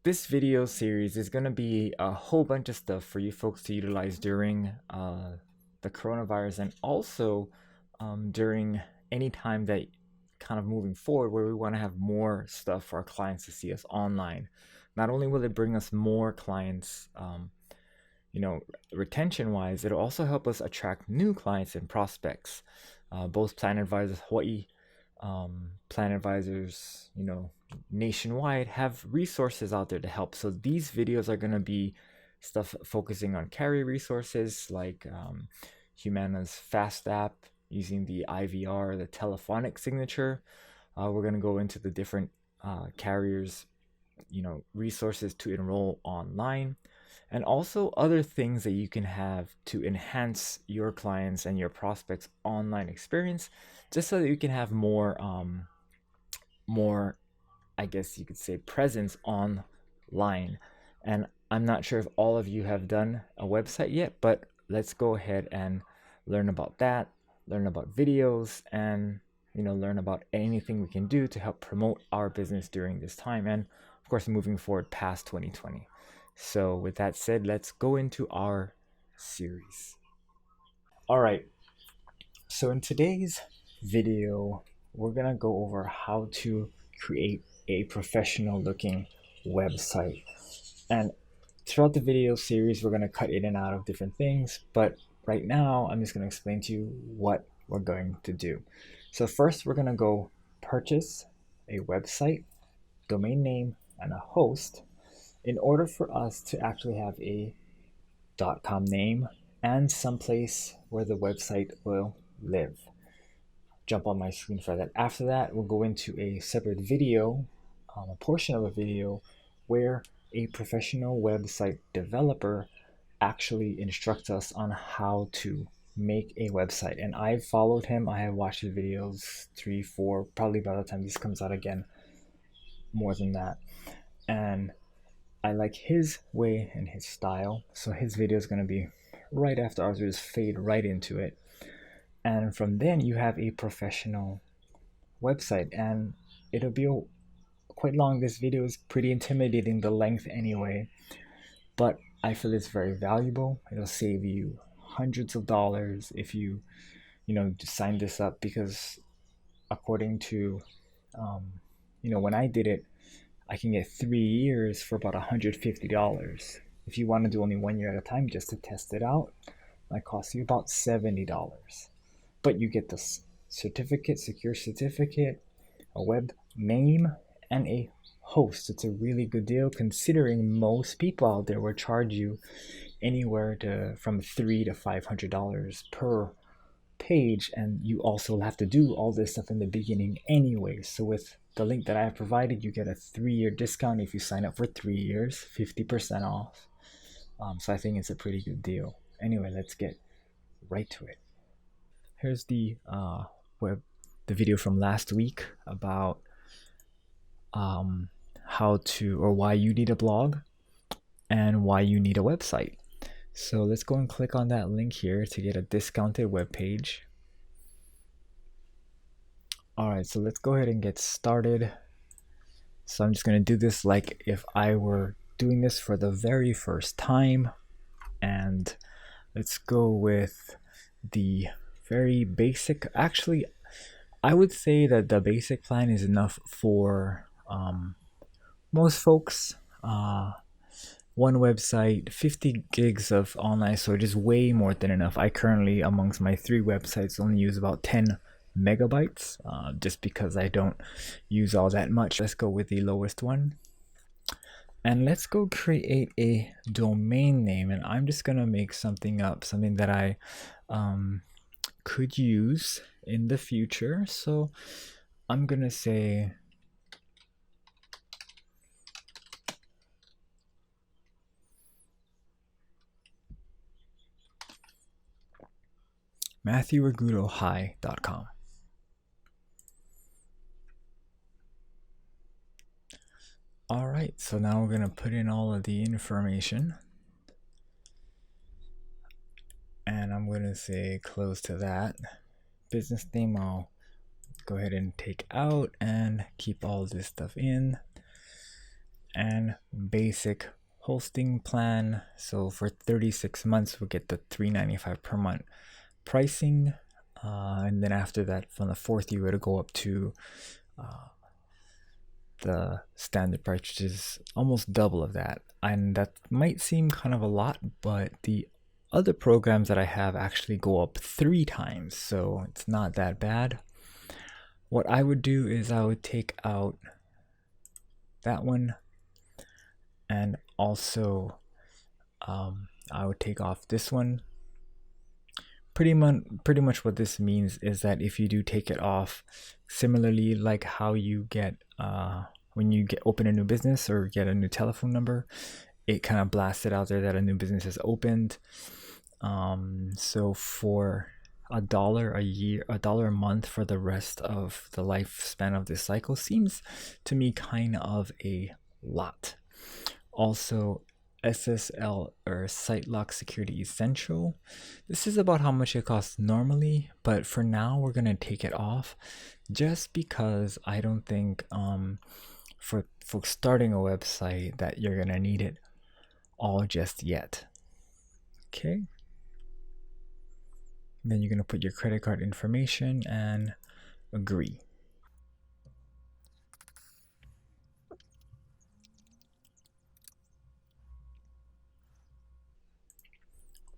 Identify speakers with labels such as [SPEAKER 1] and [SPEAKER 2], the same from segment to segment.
[SPEAKER 1] this video series is going to be a whole bunch of stuff for you folks to utilize during the coronavirus, and also during any time that kind of moving forward where we want to have more stuff for our clients to see us online. Not only will it bring us more clients, retention wise, it'll also help us attract new clients and prospects. Both Plan Advisors Hawaii, Plan Advisors, nationwide have resources out there to help. So these videos are going to be stuff focusing on carrier resources like Humana's Fast app using the IVR, the telephonic signature. We're going to go into the different carriers, resources to enroll online, and also other things that you can have to enhance your clients and your prospects online experience, just so that you can have more I guess you could say presence online. And I'm not sure if all of you have done a website yet, but let's go ahead and learn about that, learn about videos, and learn about anything we can do to help promote our business during this time, and of course moving forward past 2020. So with that said, let's go into our series. All right, so in today's video we're gonna go over how to create a professional looking website. And throughout the video series we're going to cut in and out of different things, but right now I'm just going to explain to you what we're going to do. So first we're going to go purchase a website, domain name, and a host in order for us to actually have a .com name and someplace where the website will live. Jump on my screen for that. After that, we'll go into a separate video, a portion of a video where a professional website developer actually instructs us on how to make a website. And I've followed him. I have watched his videos 3, 4, probably by the time this comes out again, more than that. And I like his way and his style. So his video is going to be right after ours. We'll just fade right into it. And from then you have a professional website, and it'll be quite long. This video is pretty intimidating, the length anyway, but I feel it's very valuable. It'll save you hundreds of dollars if you sign this up, because according to when I did it, I can get 3 years for about $150. If you want to do only 1 year at a time just to test it out, that costs you about $70. But you get the certificate, secure certificate, a web name, and a host. It's a really good deal, considering most people out there will charge you anywhere from $300 to $500 per page, and you also have to do all this stuff in the beginning anyway. So with the link that I have provided, you get a 3-year discount if you sign up for 3 years, 50% off. So I think it's a pretty good deal. Anyway, let's get right to it. Here's the video from last week about how to, or why you need a blog and why you need a website. So let's go and click on that link here to get a discounted web page. All right, so let's go ahead and get started. So I'm just going to do this like if I were doing this for the very first time, and let's go with the very basic. Actually, I would say that the basic plan is enough for most folks. One website, 50 gigs of online storage is way more than enough. I currently, amongst my 3 websites, only use about 10 megabytes, just because I don't use all that much. Let's go with the lowest one. And let's go create a domain name. And I'm just going to make something up, something that I could use in the future. So I'm going to say MatthewRagutoHigh.com. All right, so now we're going to put in all of the information. And I'm going to say close to that. Business name I'll go ahead and take out and keep all this stuff in. and basic hosting plan. So for 36 months, we'll get the $3.95 per month pricing. And then after that, from the fourth year, it'll go up to the standard price, which is almost double of that. And that might seem kind of a lot, but the other programs that I have actually go up 3 times, so it's not that bad. What I would do is I would take out that one, and also I would take off this one. Pretty much what this means is that if you do take it off, similarly like how you get when you open a new business or get a new telephone number, it kind of blasts it out there that a new business is opened. So for $1 a year, $1 a month for the rest of the lifespan of this cycle seems to me kind of a lot. Also, SSL or Site Lock Security Essential. This is about how much it costs normally, but for now we're gonna take it off just because I don't think for starting a website that you're gonna need it all just yet. Okay. Then you're gonna put your credit card information and agree.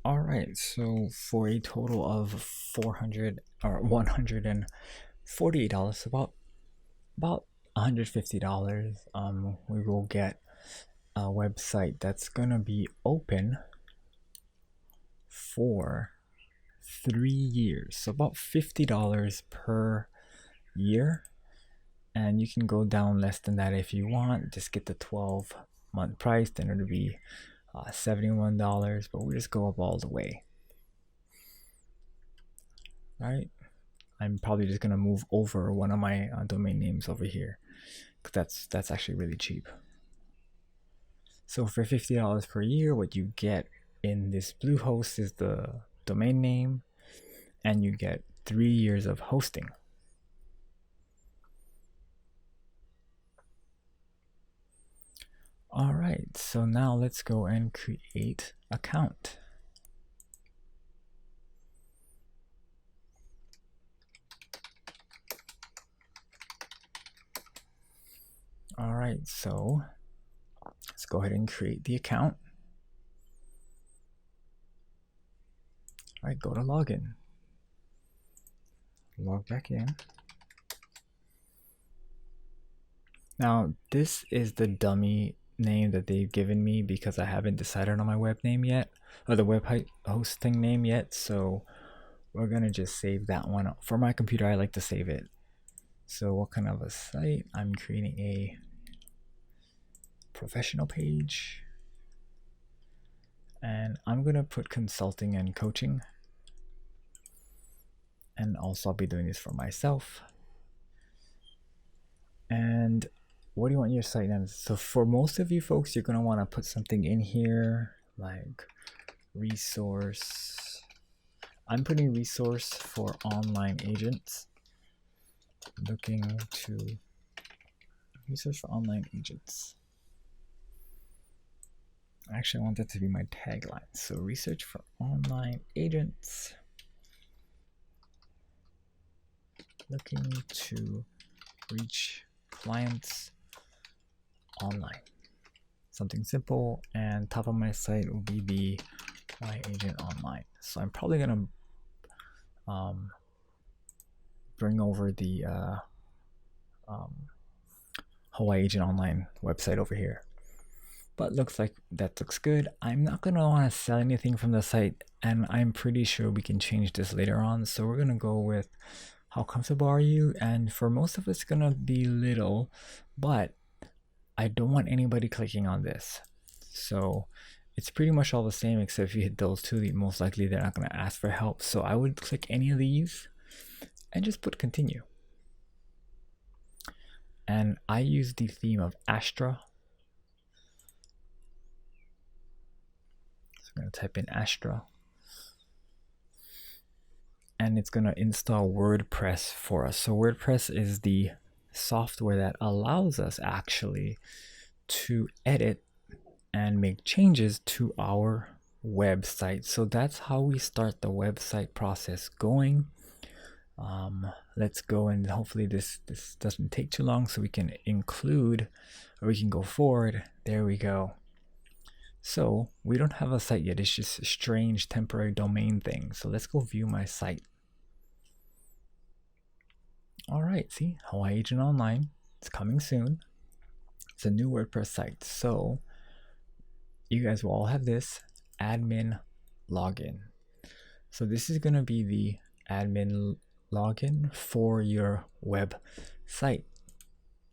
[SPEAKER 1] All right, so for a total of $148, about $150, we will get a website that's gonna be open for 3 years, so about $50 per year. And you can go down less than that if you want. Just get the 12-month price, then it'll be $71, but we'll just go up all the way. All right, I'm probably just gonna move over one of my domain names over here, because that's actually really cheap. So for $50 per year, what you get in this Bluehost is the domain name, and you get 3 years of hosting. All right, so now let's go and create account. All right, so let's go ahead and create the account. All right, go to login. Log back in. Now, this is the dummy name that they've given me because I haven't decided on my web name yet, or the web hosting name yet, so we're gonna just save that one. For my computer, I like to save it. So what kind of a site? I'm creating a professional page, and I'm gonna put consulting and coaching, and also I'll be doing this for myself. And what do you want your site name? So for most of you folks, you're gonna want to put something in here like resource. I'm putting resource for online agents. Looking to resource for online agents. Actually, I want that to be my tagline. So research for online agents. Looking to reach clients online. Something simple, and top of my site will be the My Agent Online. So I'm probably gonna bring over the Hawaii Agent Online website over here. But looks like that looks good. I'm not gonna want to sell anything from the site, and I'm pretty sure we can change this later on. So we're gonna go with how comfortable are you? And for most of it's gonna be little, but I don't want anybody clicking on this. So it's pretty much all the same, except if you hit those two, most likely they're not gonna ask for help. So I would click any of these and just put continue. And I use the theme of Astra. So I'm gonna type in Astra. And it's gonna install WordPress for us. So WordPress is the software that allows us actually to edit and make changes to our website. So that's how we start the website process going. Let's go, and hopefully this doesn't take too long so we can include, or we can go forward. There we go. So we don't have a site yet. It's just a strange temporary domain thing. So let's go view my site. All right, see, Hawaii Agent Online. It's coming soon. It's a new WordPress site. So you guys will all have this admin login. So this is going to be the admin login for your website.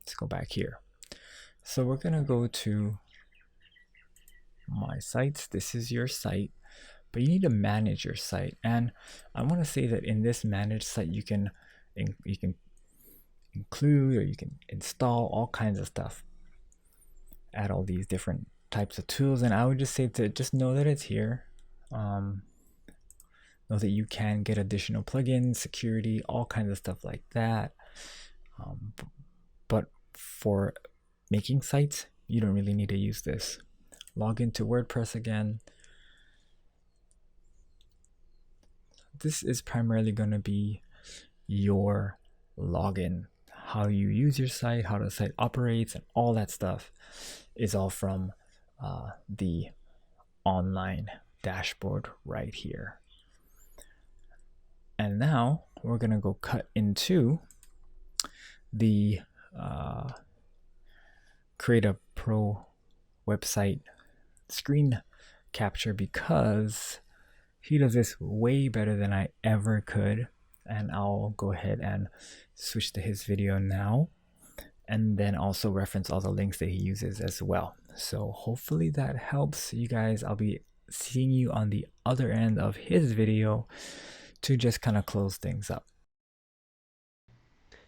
[SPEAKER 1] Let's go back here. So we're going to go to my sites. This is your site, but you need to manage your site. And I want to say that in this managed site, you can include, or you can install all kinds of stuff, add all these different types of tools. And I would just say to just know that it's here. Know that you can get additional plugins, security, all kinds of stuff like that. But for making sites, you don't really need to use this. Log into WordPress again. This is primarily going to be your login. How you use your site, how the site operates, and all that stuff is all from the online dashboard right here. And now we're going to go cut into the Create a Pro website screen capture, because he does this way better than I ever could. And I'll go ahead and switch to his video now, and then also reference all the links that he uses as well. So hopefully that helps you guys. I'll be seeing you on the other end of his video to just kind of close things up.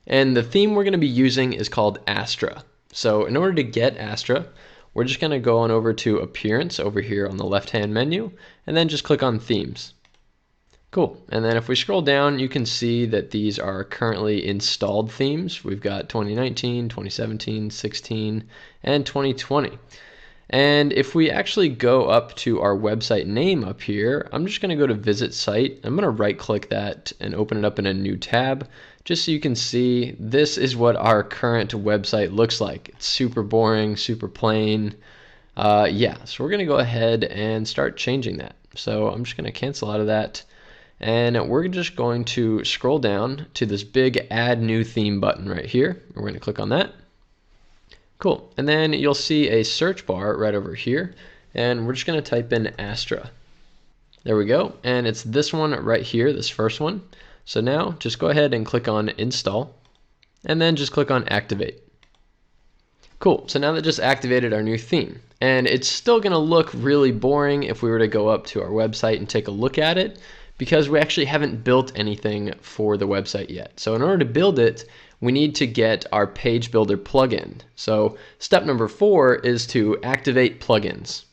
[SPEAKER 2] And the theme we're going to be using is called Astra. So in order to get Astra, we're just going to go on over to Appearance over here on the left-hand menu, and then just click on Themes. Cool. And then if we scroll down, you can see that these are currently installed themes. We've got 2019, 2017, 16, and 2020. And if we actually go up to our website name up here, I'm just going to go to Visit Site. I'm going to right-click that and open it up in a new tab, just so you can see this is what our current website looks like. It's super boring, super plain. Yeah, so we're going to go ahead and start changing that. So I'm just going to cancel out of that. And we're just going to scroll down to this big Add New Theme button right here. We're going to click on that. Cool. And then you'll see a search bar right over here. And we're just going to type in Astra. There we go. And it's this one right here, this first one. So now just go ahead and click on Install. And then just click on Activate. Cool. So now that just activated our new theme. And it's still going to look really boring if we were to go up to our website and take a look at it, because we actually haven't built anything for the website yet. So in order to build it, we need to get our page builder plugin. So step number 4 is to activate plugins.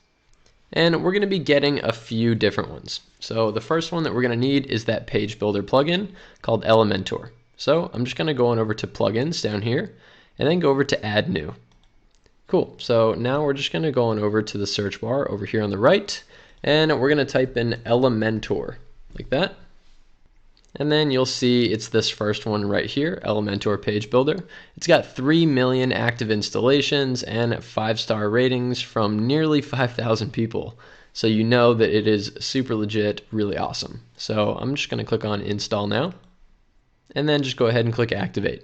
[SPEAKER 2] And we're going to be getting a few different ones. So the first one that we're going to need is that page builder plugin called Elementor. So I'm just going to go on over to plugins down here and then go over to add new. Cool. So now we're just going to go on over to the search bar over here on the right, and we're going to type in Elementor. Like that. And then you'll see it's this first one right here, Elementor Page Builder. It's got 3 million active installations and 5-star ratings from nearly 5,000 people. So you know that it is super legit, really awesome. So I'm just going to click on Install now. And then just go ahead and click Activate.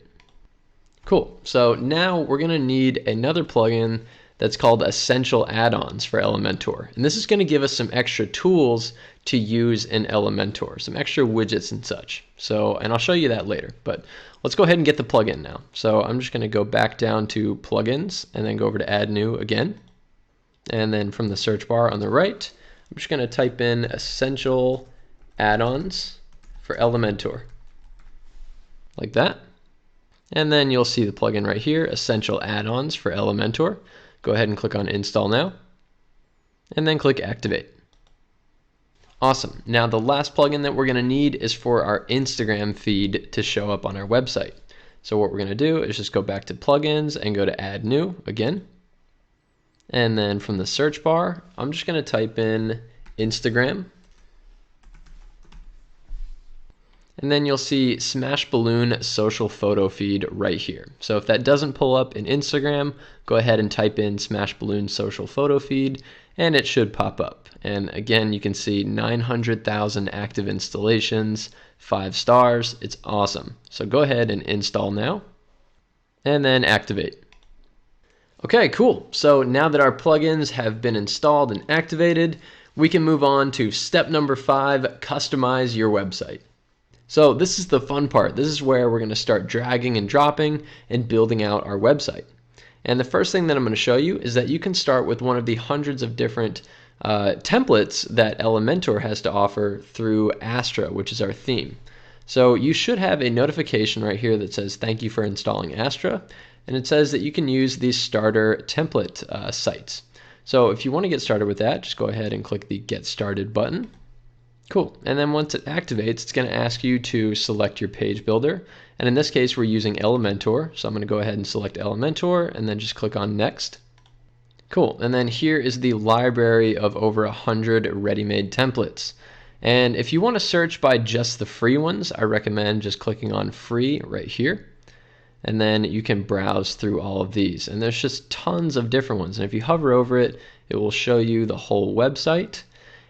[SPEAKER 2] Cool. So now we're going to need another plugin that's called Essential Add-ons for Elementor. And this is going to give us some extra tools to use in Elementor, some extra widgets and such. So, and I'll show you that later, but let's go ahead and get the plugin now. So I'm just going to go back down to plugins and then go over to add new again. And then from the search bar on the right, I'm just going to type in Essential Add-ons for Elementor. Like that. And then you'll see the plugin right here, Essential Add-ons for Elementor. Go ahead and click on Install now, and then click Activate. Awesome. Now the last plugin that we're going to need is for our Instagram feed to show up on our website. So what we're going to do is just go back to plugins and go to Add New again. And then from the search bar, I'm just going to type in Instagram. And then you'll see Smash Balloon social photo feed right here. So if that doesn't pull up in Instagram, go ahead and type in Smash Balloon social photo feed and it should pop up. And again, you can see 900,000 active installations, 5 stars. It's awesome. So go ahead and install now and then activate. Okay, cool. So now that our plugins have been installed and activated, we can move on to step number 5, customize your website. So this is the fun part. This is where we're going to start dragging and dropping and building out our website. And the first thing that I'm going to show you is that you can start with one of the hundreds of different templates that Elementor has to offer through Astra, which is our theme. So you should have a notification right here that says thank you for installing Astra, and it says that you can use these starter template sites. So if you want to get started with that, just go ahead and click the Get Started button. Cool. And then once it activates, it's going to ask you to select your page builder. And in this case, we're using Elementor. So I'm going to go ahead and select Elementor and then just click on Next. Cool. And then here is the library of over 100 ready-made templates. And if you want to search by just the free ones, I recommend just clicking on Free right here. And then you can browse through all of these. And there's just tons of different ones. And if you hover over it, it will show you the whole website.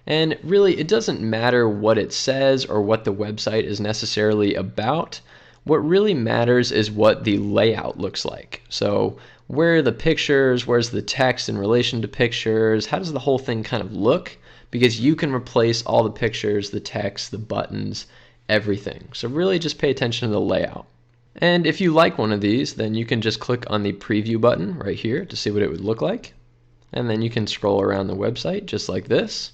[SPEAKER 2] And really, it doesn't matter what it says or what the website is necessarily about. What really matters is what the layout looks like. So where are the pictures? Where's the text in relation to pictures? How does the whole thing kind of look? Because you can replace all the pictures, the text, the buttons, everything. So really just pay attention to the layout. And if you like one of these, then you can just click on the preview button right here to see what it would look like. And then you can scroll around the website just like this.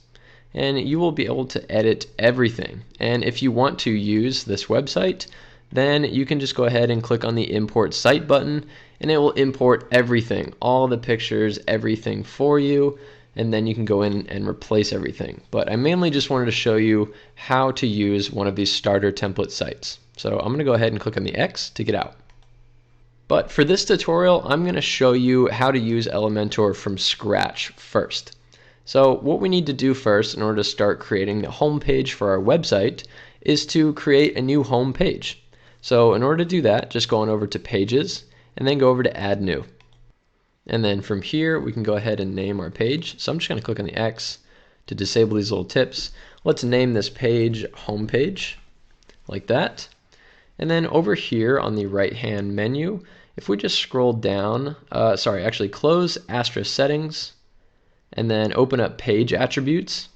[SPEAKER 2] And you will be able to edit everything. And if you want to use this website, then you can just go ahead and click on the Import Site button, and it will import everything, all the pictures, everything for you, and then you can go in and replace everything. But I mainly just wanted to show you how to use one of these starter template sites. So I'm going to go ahead and click on the X to get out. But for this tutorial, I'm going to show you how to use Elementor from scratch first. So what we need to do first in order to start creating the home page for our website is to create a new home page. So in order to do that, just go on over to Pages and then go over to Add New. And then from here, we can go ahead and name our page. So I'm just going to click on the X to disable these little tips. Let's name this page Home Page, like that. And then over here on the right-hand menu, if we just scroll down, close Astra Settings, and then open up Page Attributes,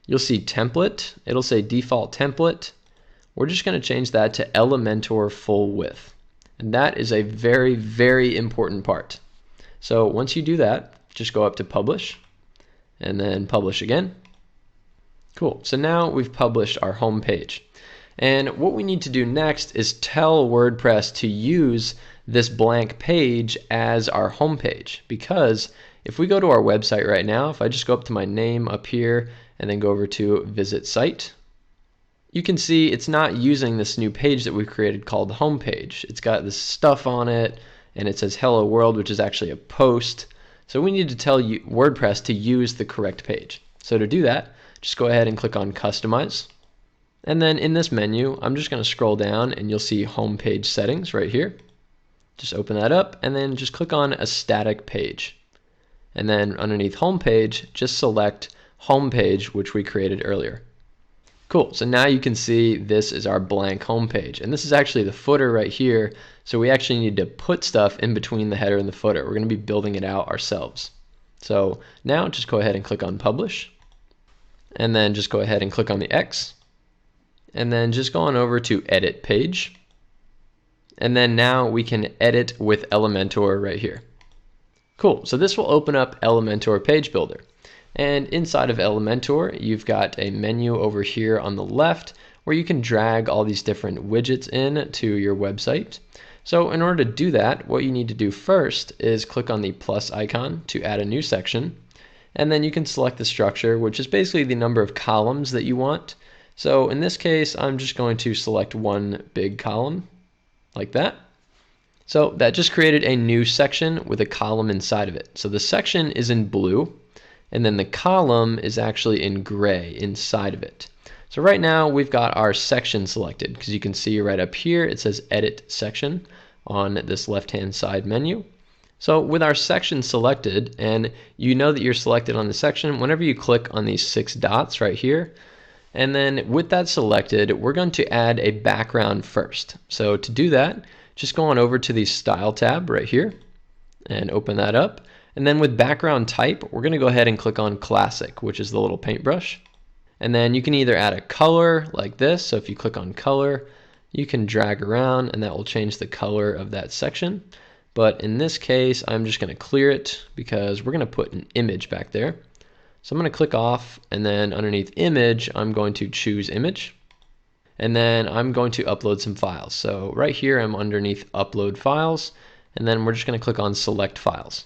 [SPEAKER 2] you'll see Template. It'll say Default Template. We're just going to change that to Elementor Full Width. And that is a very, very important part. So once you do that, just go up to Publish, and then Publish again. Cool. So now we've published our home page. And what we need to do next is tell WordPress to use this blank page as our home page, because if we go to our website right now, if I just go up to my name up here and then go over to Visit Site, you can see it's not using this new page that we've created called the home page. It's got this stuff on it, and it says Hello World, which is actually a post. So we need to tell WordPress to use the correct page. So to do that, just go ahead and click on Customize. And then in this menu, I'm just going to scroll down and you'll see Home Page Settings right here. Just open that up and then just click on a static page. And then underneath Home Page, just select Home Page, which we created earlier. Cool, so now you can see this is our blank home page. And this is actually the footer right here. So we actually need to put stuff in between the header and the footer. We're going to be building it out ourselves. So now just go ahead and click on Publish. And then just go ahead and click on the X. And then just go on over to Edit Page. And then now we can edit with Elementor right here. Cool, so this will open up Elementor Page Builder. And inside of Elementor, you've got a menu over here on the left where you can drag all these different widgets in to your website. So in order to do that, what you need to do first is click on the plus icon to add a new section. And then you can select the structure, which is basically the number of columns that you want. So in this case, I'm just going to select one big column like that. So that just created a new section with a column inside of it. So the section is in blue, and then the column is actually in gray inside of it. So right now we've got our section selected, because you can see right up here it says Edit Section on this left-hand side menu. So with our section selected, and you know that you're selected on the section whenever you click on these 6 dots right here. And then with that selected, we're going to add a background first. So to do that, just go on over to the Style tab right here and open that up. And then with background type, we're going to go ahead and click on Classic, which is the little paintbrush. And then you can either add a color like this. So if you click on color, you can drag around and that will change the color of that section. But in this case, I'm just going to clear it because we're going to put an image back there. So I'm going to click off, and then underneath image, I'm going to choose image. And then I'm going to upload some files. So right here, I'm underneath upload files, and then we're just going to click on select files.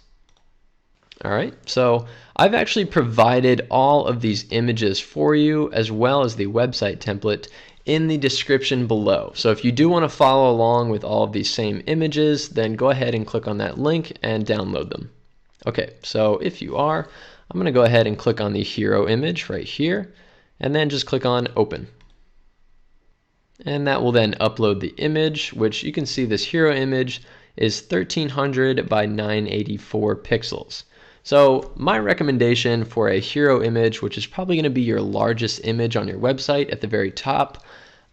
[SPEAKER 2] All right, so I've actually provided all of these images for you, as well as the website template in the description below. So if you do want to follow along with all of these same images, then go ahead and click on that link and download them. Okay, so if you are, I'm going to go ahead and click on the hero image right here, and then just click on open. And that will then upload the image, which you can see this hero image is 1300 by 984 pixels. So my recommendation for a hero image, which is probably going to be your largest image on your website at the very top,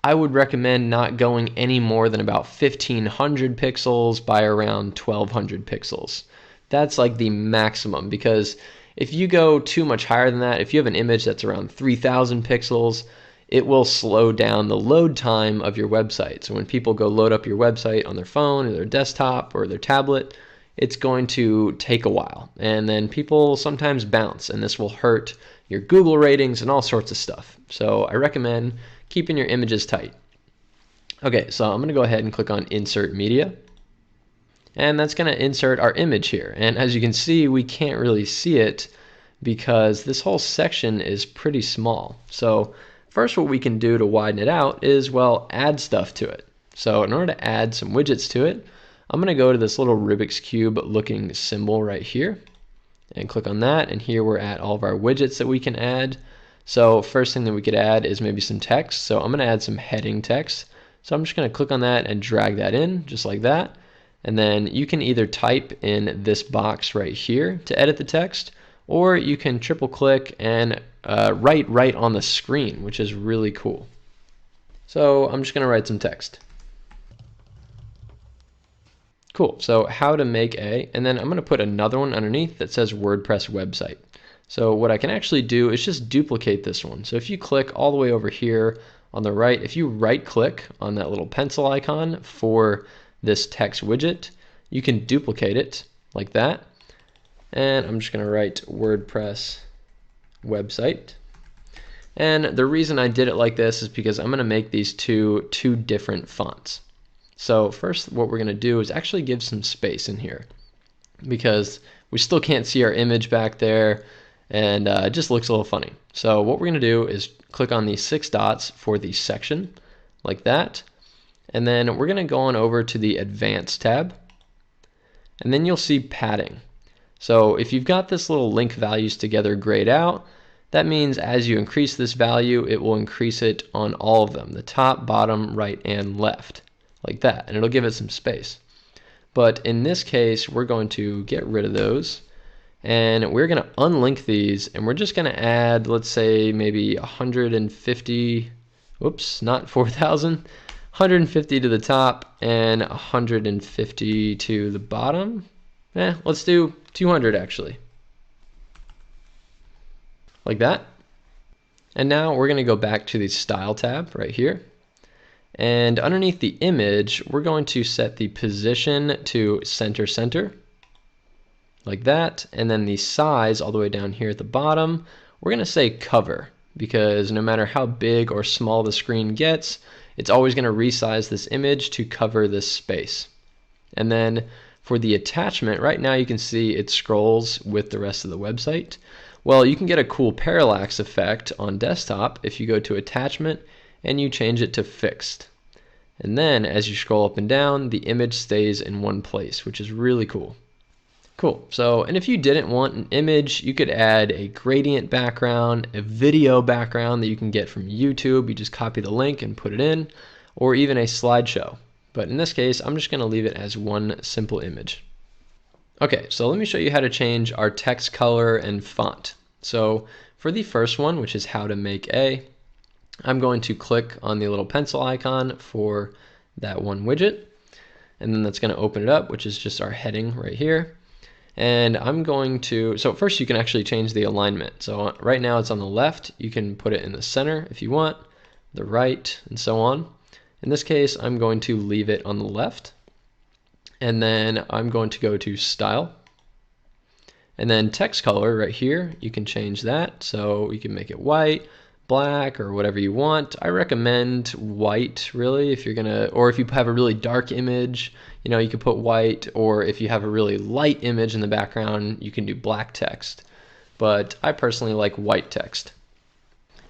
[SPEAKER 2] I would recommend not going any more than about 1500 pixels by around 1200 pixels. That's like the maximum, because if you go too much higher than that, if you have an image that's around 3000 pixels, it will slow down the load time of your website. So when people go load up your website on their phone or their desktop or their tablet, it's going to take a while, and then people sometimes bounce, and this will hurt your Google ratings and all sorts of stuff. So I recommend keeping your images tight. Okay, so I'm going to go ahead and click on Insert Media, and that's going to insert our image here. And as you can see, we can't really see it because this whole section is pretty small. So first, what we can do to widen it out is, well, add stuff to it. So in order to add some widgets to it, I'm going to go to this little Rubik's Cube looking symbol right here and click on that, and here we're at all of our widgets that we can add. So first thing that we could add is maybe some text. So I'm going to add some heading text. So I'm just going to click on that and drag that in just like that. And then you can either type in this box right here to edit the text, or you can triple click and write right on the screen, which is really cool. So I'm just going to write some text. Cool, so how to make a, and then I'm going to put another one underneath that says WordPress website. So what I can actually do is just duplicate this one. So if you click all the way over here on the right, if you right click on that little pencil icon for this text widget, you can duplicate it like that. And I'm just going to write WordPress website. And the reason I did it like this is because I'm going to make these two different fonts. So first, what we're going to do is actually give some space in here, because we still can't see our image back there, and it just looks a little funny. So what we're going to do is click on these 6 dots for the section, like that, and then we're going to go on over to the Advanced tab, and then you'll see padding. So if you've got this little link values together grayed out, that means as you increase this value, it will increase it on all of them, the top, bottom, right, and left, like that, and it'll give it some space. But in this case, we're going to get rid of those, and we're going to unlink these, and we're just going to add, let's say, maybe 150, whoops, not 4,000, 150 to the top and 150 to the bottom. Let's do 200 actually, like that. And now we're going to go back to the Style tab right here. And underneath the image, we're going to set the position to center, like that. And then the size all the way down here at the bottom, we're going to say cover, because no matter how big or small the screen gets, it's always going to resize this image to cover this space. And then for the attachment, right now you can see it scrolls with the rest of the website. Well, you can get a cool parallax effect on desktop if you go to attachment and you change it to fixed. And then as you scroll up and down, the image stays in one place, which is really cool. Cool. So, and if you didn't want an image, you could add a gradient background, a video background that you can get from YouTube. You just copy the link and put it in, or even a slideshow. But in this case, I'm just going to leave it as one simple image. Okay, so let me show you how to change our text color and font. So for the first one, which is how to make I'm going to click on the little pencil icon for that one widget, and then that's going to open it up, which is just our heading right here. And I'm going to, so first you can actually change the alignment. So right now it's on the left. You can put it in the center if you want, the right, and so on. In this case, I'm going to leave it on the left. And then I'm going to go to Style. And then text color right here, you can change that. So you can make it white, black, or whatever you want. I recommend white, really, if you're gonna, or if you have a really dark image, you know, you can put white, or if you have a really light image in the background, you can do black text. But I personally like white text.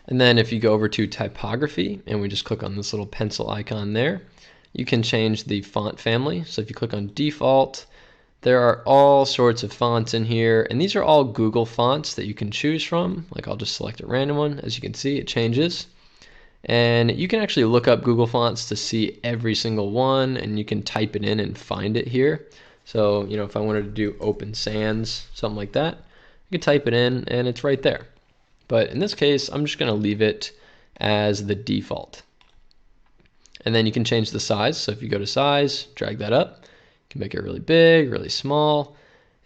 [SPEAKER 2] And then if you go over to typography, and we just click on this little pencil icon there, you can change the font family. So if you click on default, there are all sorts of fonts in here, and these are all Google fonts that you can choose from. Like I'll just select a random one. As you can see, it changes. And you can actually look up Google fonts to see every single one, and you can type it in and find it here. So, you know, if I wanted to do Open Sans, something like that, you can type it in and it's right there. But in this case, I'm just going to leave it as the default. And then you can change the size. So if you go to size, drag that up. You can make it really big, really small.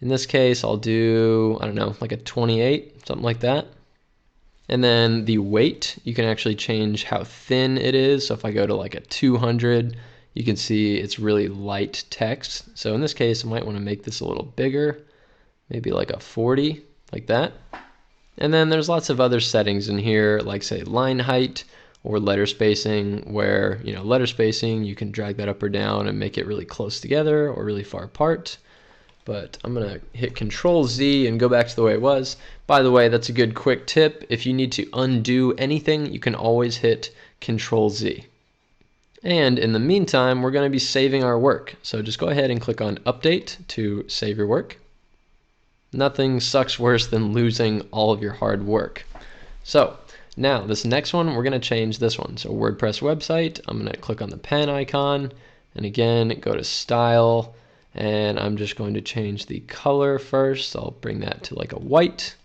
[SPEAKER 2] In this case, I'll do, I don't know, like a 28, something like that. And then the weight, you can actually change how thin it is. So if I go to like a 200, you can see it's really light text. So in this case, I might want to make this a little bigger, maybe like a 40, like that. And then there's lots of other settings in here, like say line height or letter spacing, where, you know, letter spacing, you can drag that up or down and make it really close together or really far apart. But I'm going to hit Control Z and go back to the way it was. By the way, that's a good quick tip. If you need to undo anything, you can always hit Control Z. And in the meantime, we're going to be saving our work. So just go ahead and click on Update to save your work. Nothing sucks worse than losing all of your hard work. So now this next one, we're going to change this one. So WordPress website, I'm going to click on the pen icon. And again, go to Style. And I'm just going to change the color first. I'll bring that to like a white.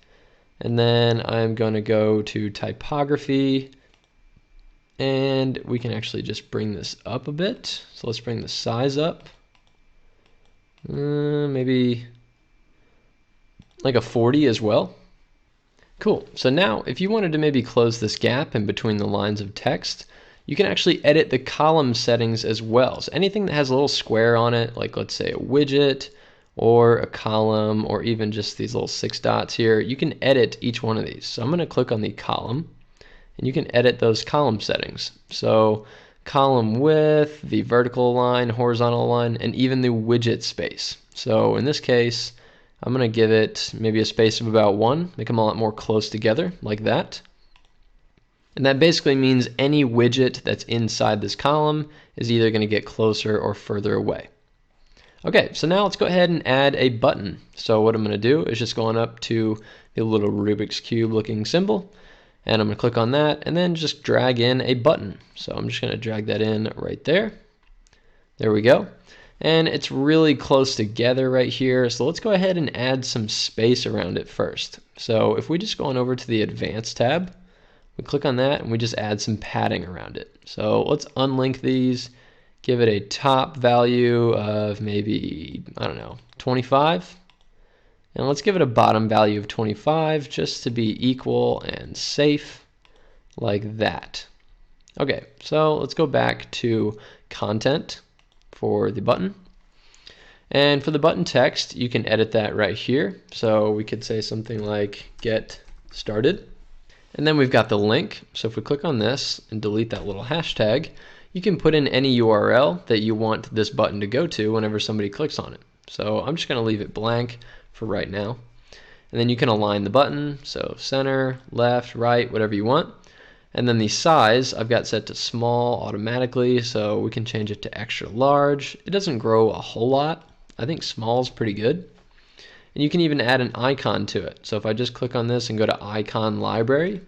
[SPEAKER 2] And then I'm going to go to typography. And we can actually just bring this up a bit. So let's bring the size up. Maybe like a 40 as well. Cool. So now if you wanted to maybe close this gap in between the lines of text, you can actually edit the column settings as well. So anything that has a little square on it, like let's say a widget or a column or even just these little 6 dots here, you can edit each one of these. So I'm going to click on the column and you can edit those column settings. So column width, the vertical line, horizontal line, and even the widget space. So in this case, I'm going to give it maybe a space of about 1, make them a lot more close together like that. And that basically means any widget that's inside this column is either going to get closer or further away. Okay, so now let's go ahead and add a button. So what I'm going to do is just going up to the little Rubik's Cube looking symbol, and I'm going to click on that and then just drag in a button. So I'm just going to drag that in right there. There we go. And it's really close together right here. So let's go ahead and add some space around it first. So if we just go on over to the Advanced tab, we click on that and we just add some padding around it. So let's unlink these, give it a top value of maybe, I don't know, 25. And let's give it a bottom value of 25 just to be equal and safe, like that. Okay, so let's go back to content for the button. And for the button text, you can edit that right here. So we could say something like get started. And then we've got the link. So if we click on this and delete that little hashtag, you can put in any URL that you want this button to go to whenever somebody clicks on it. So I'm just going to leave it blank for right now. And then you can align the button, so center, left, right, whatever you want. And then the size I've got set to small automatically, so we can change it to extra large. It doesn't grow a whole lot. I think small is pretty good. And you can even add an icon to it. So if I just click on this and go to icon library,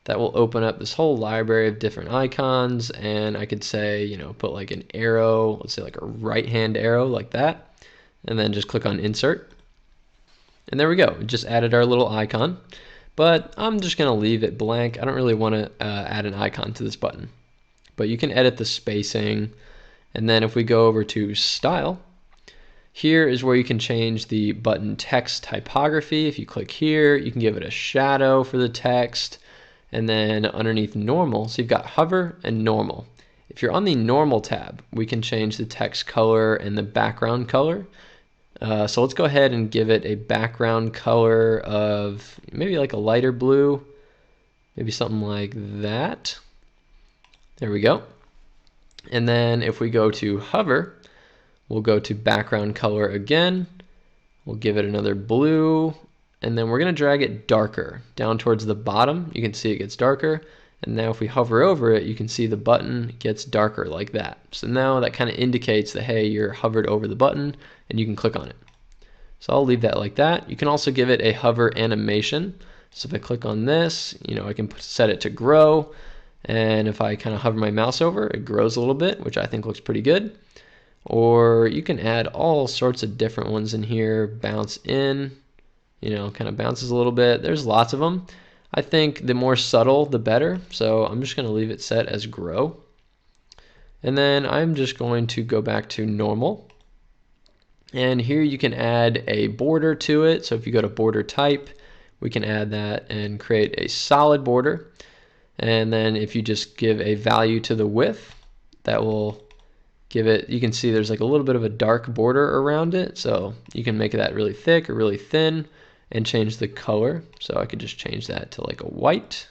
[SPEAKER 2] that will open up this whole library of different icons. And I could say, you know, put like an arrow, let's say like a right hand arrow like that, and then just click on insert. And there we go, we just added our little icon. But I'm just gonna leave it blank. I don't really want to add an icon to this button. But you can edit the spacing. And then if we go over to style, here is where you can change the button text typography. If you click here, you can give it a shadow for the text. And then underneath normal, so you've got hover and normal. If you're on the normal tab, we can change the text color and the background color. So let's go ahead and give it a background color of maybe like a lighter blue, maybe something like that. There we go. And then if we go to hover, we'll go to background color again. We'll give it another blue, and then we're going to drag it darker down towards the bottom. You can see it gets darker. And now if we hover over it, you can see the button gets darker like that. So now that kind of indicates that, hey, you're hovered over the button and you can click on it. So I'll leave that like that. You can also give it a hover animation. So if I click on this, you know, I can set it to grow. And if I kind of hover my mouse over, it grows a little bit, which I think looks pretty good. Or you can add all sorts of different ones in here. Bounce in, you know, kind of bounces a little bit. There's lots of them. I think the more subtle, the better. So I'm just going to leave it set as grow. And then I'm just going to go back to normal. And here you can add a border to it. So if you go to border type, we can add that and create a solid border. And then if you just give a value to the width, that will give it, you can see there's like a little bit of a dark border around it. So you can make that really thick or really thin and change the color. So I could just change that to like a white,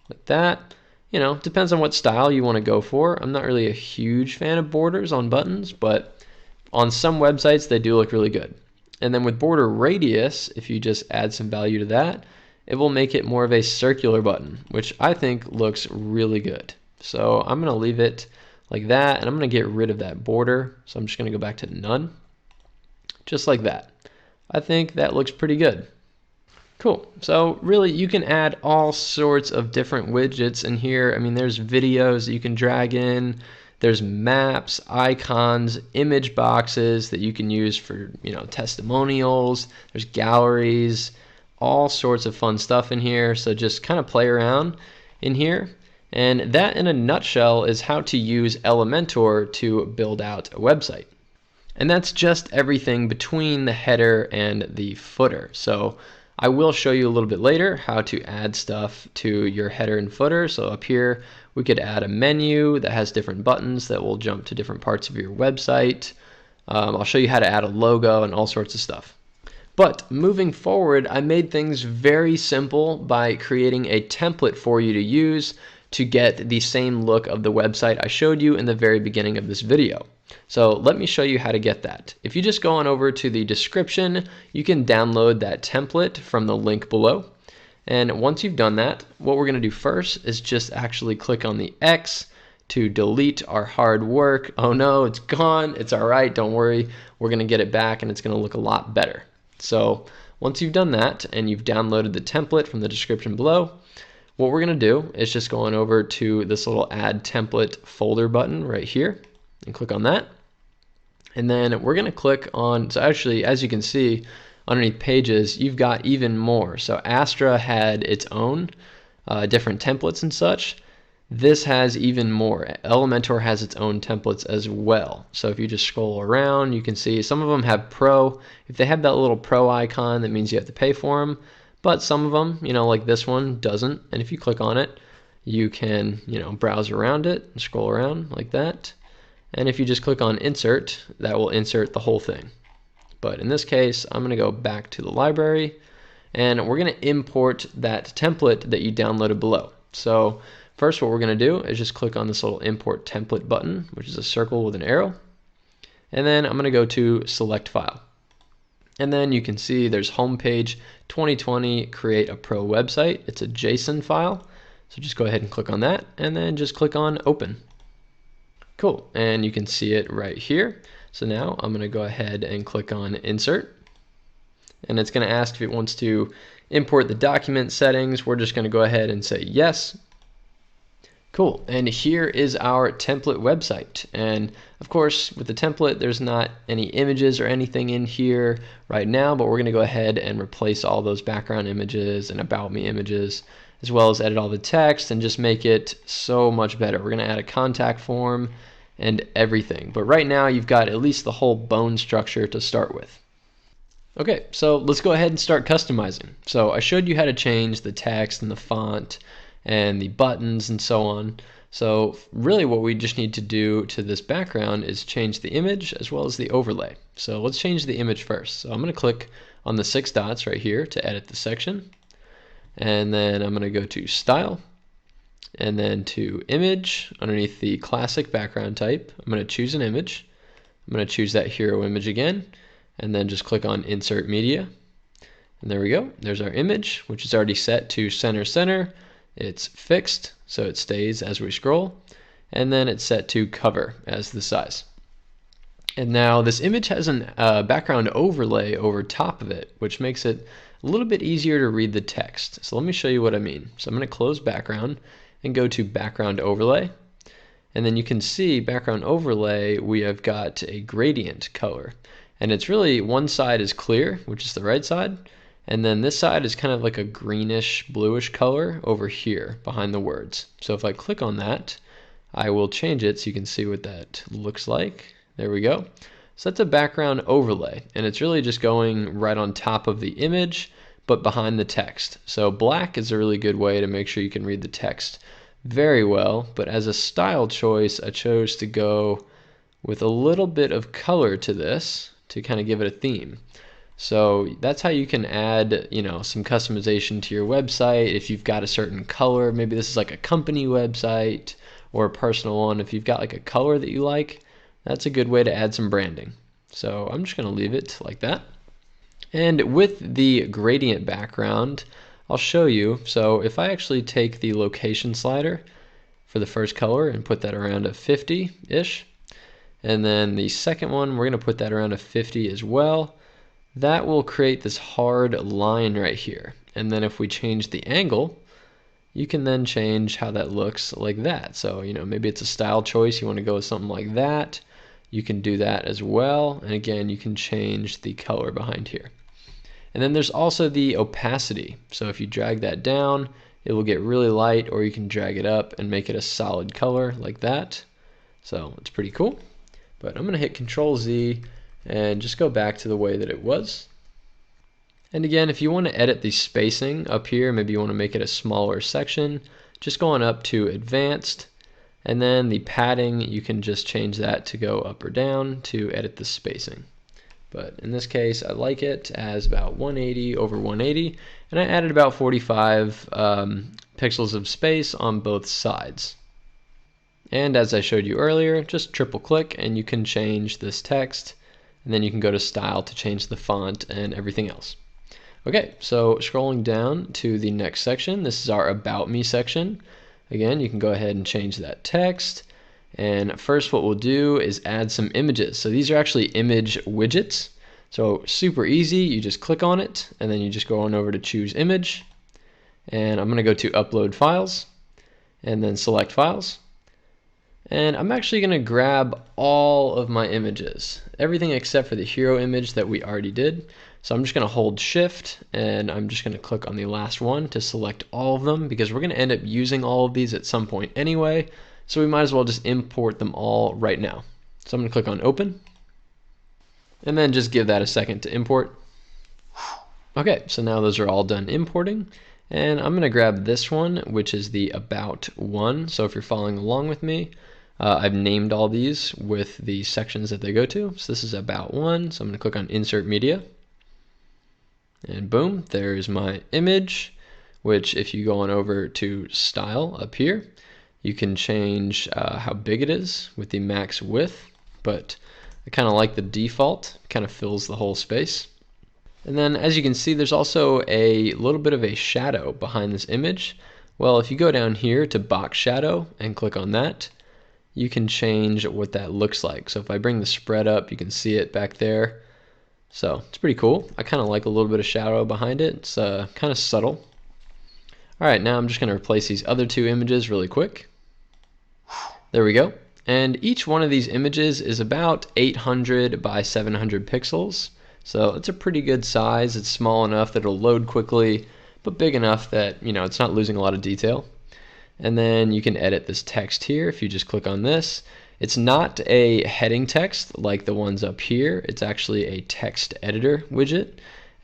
[SPEAKER 2] like that. You know, depends on what style you want to go for. I'm not really a huge fan of borders on buttons, but on some websites they do look really good. And then with border radius, if you just add some value to that, it will make it more of a circular button, which I think looks really good. So I'm going to leave it like that, and I'm going to get rid of that border. So I'm just going to go back to none, just like that. I think that looks pretty good. Cool. So really, you can add all sorts of different widgets in here. I mean, there's videos that you can drag in. There's maps, icons, image boxes that you can use for, you know, testimonials. There's galleries, all sorts of fun stuff in here. So just kind of play around in here. And that in a nutshell is how to use Elementor to build out a website. And that's just everything between the header and the footer. So I will show you a little bit later how to add stuff to your header and footer. So up here, we could add a menu that has different buttons that will jump to different parts of your website. I'll show you how to add a logo and all sorts of stuff. But moving forward, I made things very simple by creating a template for you to use to get the same look of the website I showed you in the very beginning of this video. So let me show you how to get that. If you just go on over to the description, you can download that template from the link below. And once you've done that, what we're going to do first is just actually click on the X to delete our hard work. Oh no, it's gone. It's all right. Don't worry. We're going to get it back and it's going to look a lot better. So once you've done that and you've downloaded the template from the description below, what we're going to do is just go on over to this little add template folder button right here and click on that. And then we're going to click on, so actually, as you can see underneath pages, you've got even more. So Astra had its own different templates and such. This has even more. Elementor has its own templates as well. So if you just scroll around, you can see some of them have Pro. If they have that little Pro icon, that means you have to pay for them. But some of them, you know, like this one doesn't. And if you click on it, you can, you know, browse around it and scroll around like that. And if you just click on insert, that will insert the whole thing. But in this case, I'm going to go back to the library and we're going to import that template that you downloaded below. So first what we're going to do is just click on this little import template button, which is a circle with an arrow. And then I'm going to go to select file. And then you can see there's homepage 2020 create a pro website. It's a JSON file. So just go ahead and click on that, and then just click on Open. Cool, and you can see it right here. So now I'm going to go ahead and click on Insert, and it's going to ask if it wants to import the document settings. We're just going to go ahead and say yes. Cool, and here is our template website. And of course, with the template, there's not any images or anything in here right now, but we're going to go ahead and replace all those background images and about me images, as well as edit all the text and just make it so much better. We're going to add a contact form and everything. But right now, you've got at least the whole bone structure to start with. Okay, so let's go ahead and start customizing. So I showed you how to change the text and the font and the buttons and so on. So really what we just need to do to this background is change the image as well as the overlay. So let's change the image first. So I'm going to click on the 6 dots right here to edit the section. And then I'm going to go to Style, and then to Image. Underneath the classic background type, I'm going to choose an image. I'm going to choose that hero image again, and then just click on Insert Media. And there we go. There's our image, which is already set to center center. It's fixed, so it stays as we scroll. And then it's set to cover as the size. And now this image has a background overlay over top of it, which makes it a little bit easier to read the text. So let me show you what I mean. So I'm going to close background and go to background overlay. And then you can see background overlay, we have got a gradient color. And it's really, one side is clear, which is the right side. And then this side is kind of like a greenish, bluish color over here behind the words. So if I click on that, I will change it so you can see what that looks like. There we go. So that's a background overlay, and it's really just going right on top of the image, but behind the text. So black is a really good way to make sure you can read the text very well, but as a style choice, I chose to go with a little bit of color to this to kind of give it a theme. So that's how you can add, some customization to your website. If you've got a certain color, maybe this is like a company website or a personal one. If you've got like a color that you like, that's a good way to add some branding. So I'm just going to leave it like that. And with the gradient background, I'll show you. So if I actually take the location slider for the first color and put that around a 50-ish, and then the second one, we're going to put that around a 50 as well. That will create this hard line right here. And then if we change the angle, you can then change how that looks like that. So, maybe it's a style choice. You want to go with something like that. You can do that as well. And again, you can change the color behind here. And then there's also the opacity. So if you drag that down, it will get really light, or you can drag it up and make it a solid color like that. So it's pretty cool. But I'm going to hit Control Z and just go back to the way that it was. And again, if you want to edit the spacing up here, maybe you want to make it a smaller section, just going up to Advanced, and then the padding, you can just change that to go up or down to edit the spacing. But in this case, I like it as about 180 over 180, and I added about 45 pixels of space on both sides. And as I showed you earlier, just triple click and you can change this text, and then you can go to Style to change the font and everything else. Okay, so scrolling down to the next section, this is our About Me section. Again, you can go ahead and change that text. And first what we'll do is add some images. So these are actually image widgets. So super easy, you just click on it, and then you just go on over to choose image. And I'm going to go to Upload Files, and then select Files. And I'm actually going to grab all of my images, everything except for the hero image that we already did. So I'm just going to hold Shift, and I'm just going to click on the last one to select all of them, because we're going to end up using all of these at some point anyway. So we might as well just import them all right now. So I'm going to click on Open, and then just give that a second to import. Okay, so now those are all done importing. And I'm going to grab this one, which is the About one. So if you're following along with me, I've named all these with the sections that they go to. So this is About one. So I'm going to click on Insert Media. And boom, there's my image, which if you go on over to Style up here, you can change how big it is with the max width. But I kind of like the default, it kind of fills the whole space. And then as you can see, there's also a little bit of a shadow behind this image, Well, if you go down here to box shadow and click on that, you can change what that looks like. So if I bring the spread up, you can see it back there. So it's pretty cool. I kind of like a little bit of shadow behind it. It's kind of subtle. All right, now I'm just going to replace these other two images really quick. There we go. And each one of these images is about 800 by 700 pixels. So it's a pretty good size. It's small enough that it'll load quickly, but big enough that, it's not losing a lot of detail. And then you can edit this text here if you just click on this. It's not a heading text like the ones up here. It's actually a text editor widget,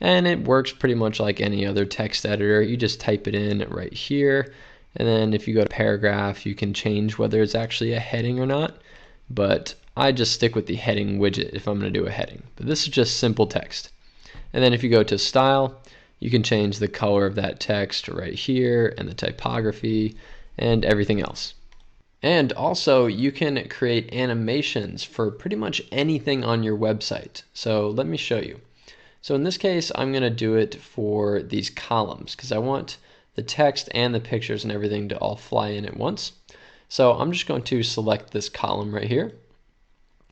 [SPEAKER 2] and it works pretty much like any other text editor. You just type it in right here, and then if you go to paragraph, you can change whether it's actually a heading or not, but I just stick with the heading widget if I'm going to do a heading. But this is just simple text. And then if you go to style, you can change the color of that text right here, and the typography, and everything else. And also, you can create animations for pretty much anything on your website. So let me show you. So in this case, I'm going to do it for these columns because I want the text and the pictures and everything to all fly in at once. So I'm just going to select this column right here,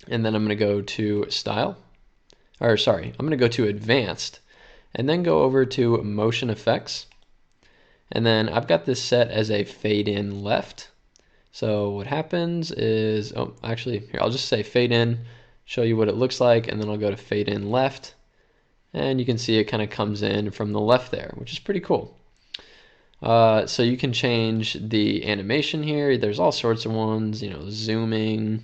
[SPEAKER 2] and then I'm going to go to style, I'm going to go to advanced, and then go over to motion effects. And then I've got this set as a fade in left. So what happens is, here, I'll just say fade in, show you what it looks like, and then I'll go to fade in left. And you can see it kind of comes in from the left there, which is pretty cool. So you can change the animation here. There's all sorts of ones, zooming,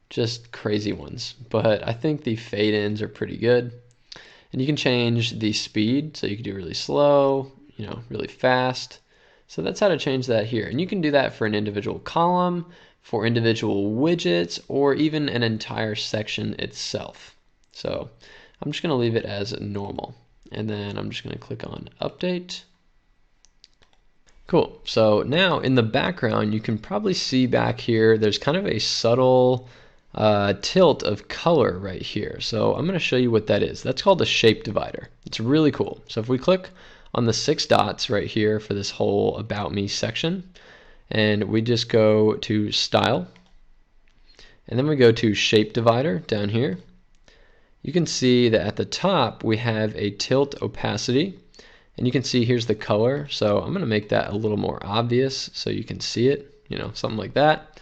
[SPEAKER 2] just crazy ones. But I think the fade ins are pretty good. And you can change the speed, so you can do really slow, really fast. So that's how to change that here. And you can do that for an individual column, for individual widgets, or even an entire section itself. So I'm just going to leave it as normal. And then I'm just going to click on update. Cool. So now in the background, you can probably see back here, there's kind of a subtle tilt of color right here. So I'm going to show you what that is. That's called a shape divider. It's really cool. So if we click on the 6 dots right here for this whole About Me section, and we just go to Style, and then we go to Shape Divider down here, you can see that at the top we have a tilt opacity, and you can see here's the color. So I'm going to make that a little more obvious so you can see it, something like that.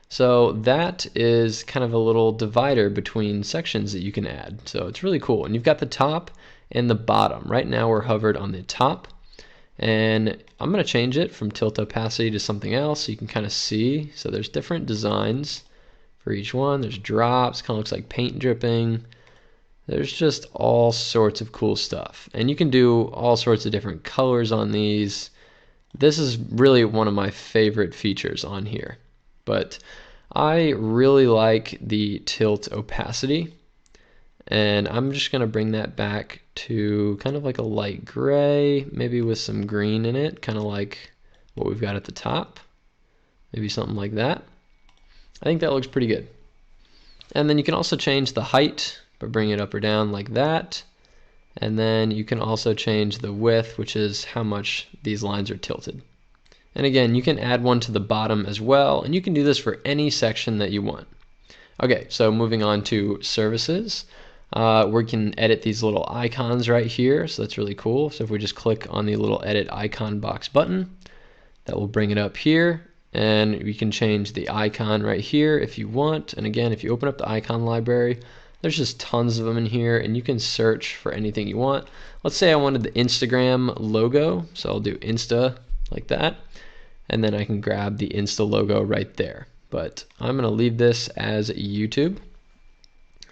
[SPEAKER 2] So that is kind of a little divider between sections that you can add. So it's really cool. And you've got the top and the bottom. Right now we're hovered on the top, and I'm going to change it from tilt opacity to something else so you can kind of see. So there's different designs for each one. There's drops, kind of looks like paint dripping. There's just all sorts of cool stuff, and you can do all sorts of different colors on these. This is really one of my favorite features on here, but I really like the tilt opacity. And I'm just going to bring that back to kind of like a light gray, maybe with some green in it, kind of like what we've got at the top. Maybe something like that. I think that looks pretty good. And then you can also change the height by bringing it up or down like that. And then you can also change the width, which is how much these lines are tilted. And again, you can add one to the bottom as well, and you can do this for any section that you want. Okay, so moving on to services. We can edit these little icons right here, so that's really cool. So if we just click on the little edit icon box button, that will bring it up here, and we can change the icon right here if you want. And again, if you open up the icon library, there's just tons of them in here, and you can search for anything you want. Let's say I wanted the Instagram logo, so I'll do Insta like that, and then I can grab the Insta logo right there. But I'm going to leave this as YouTube.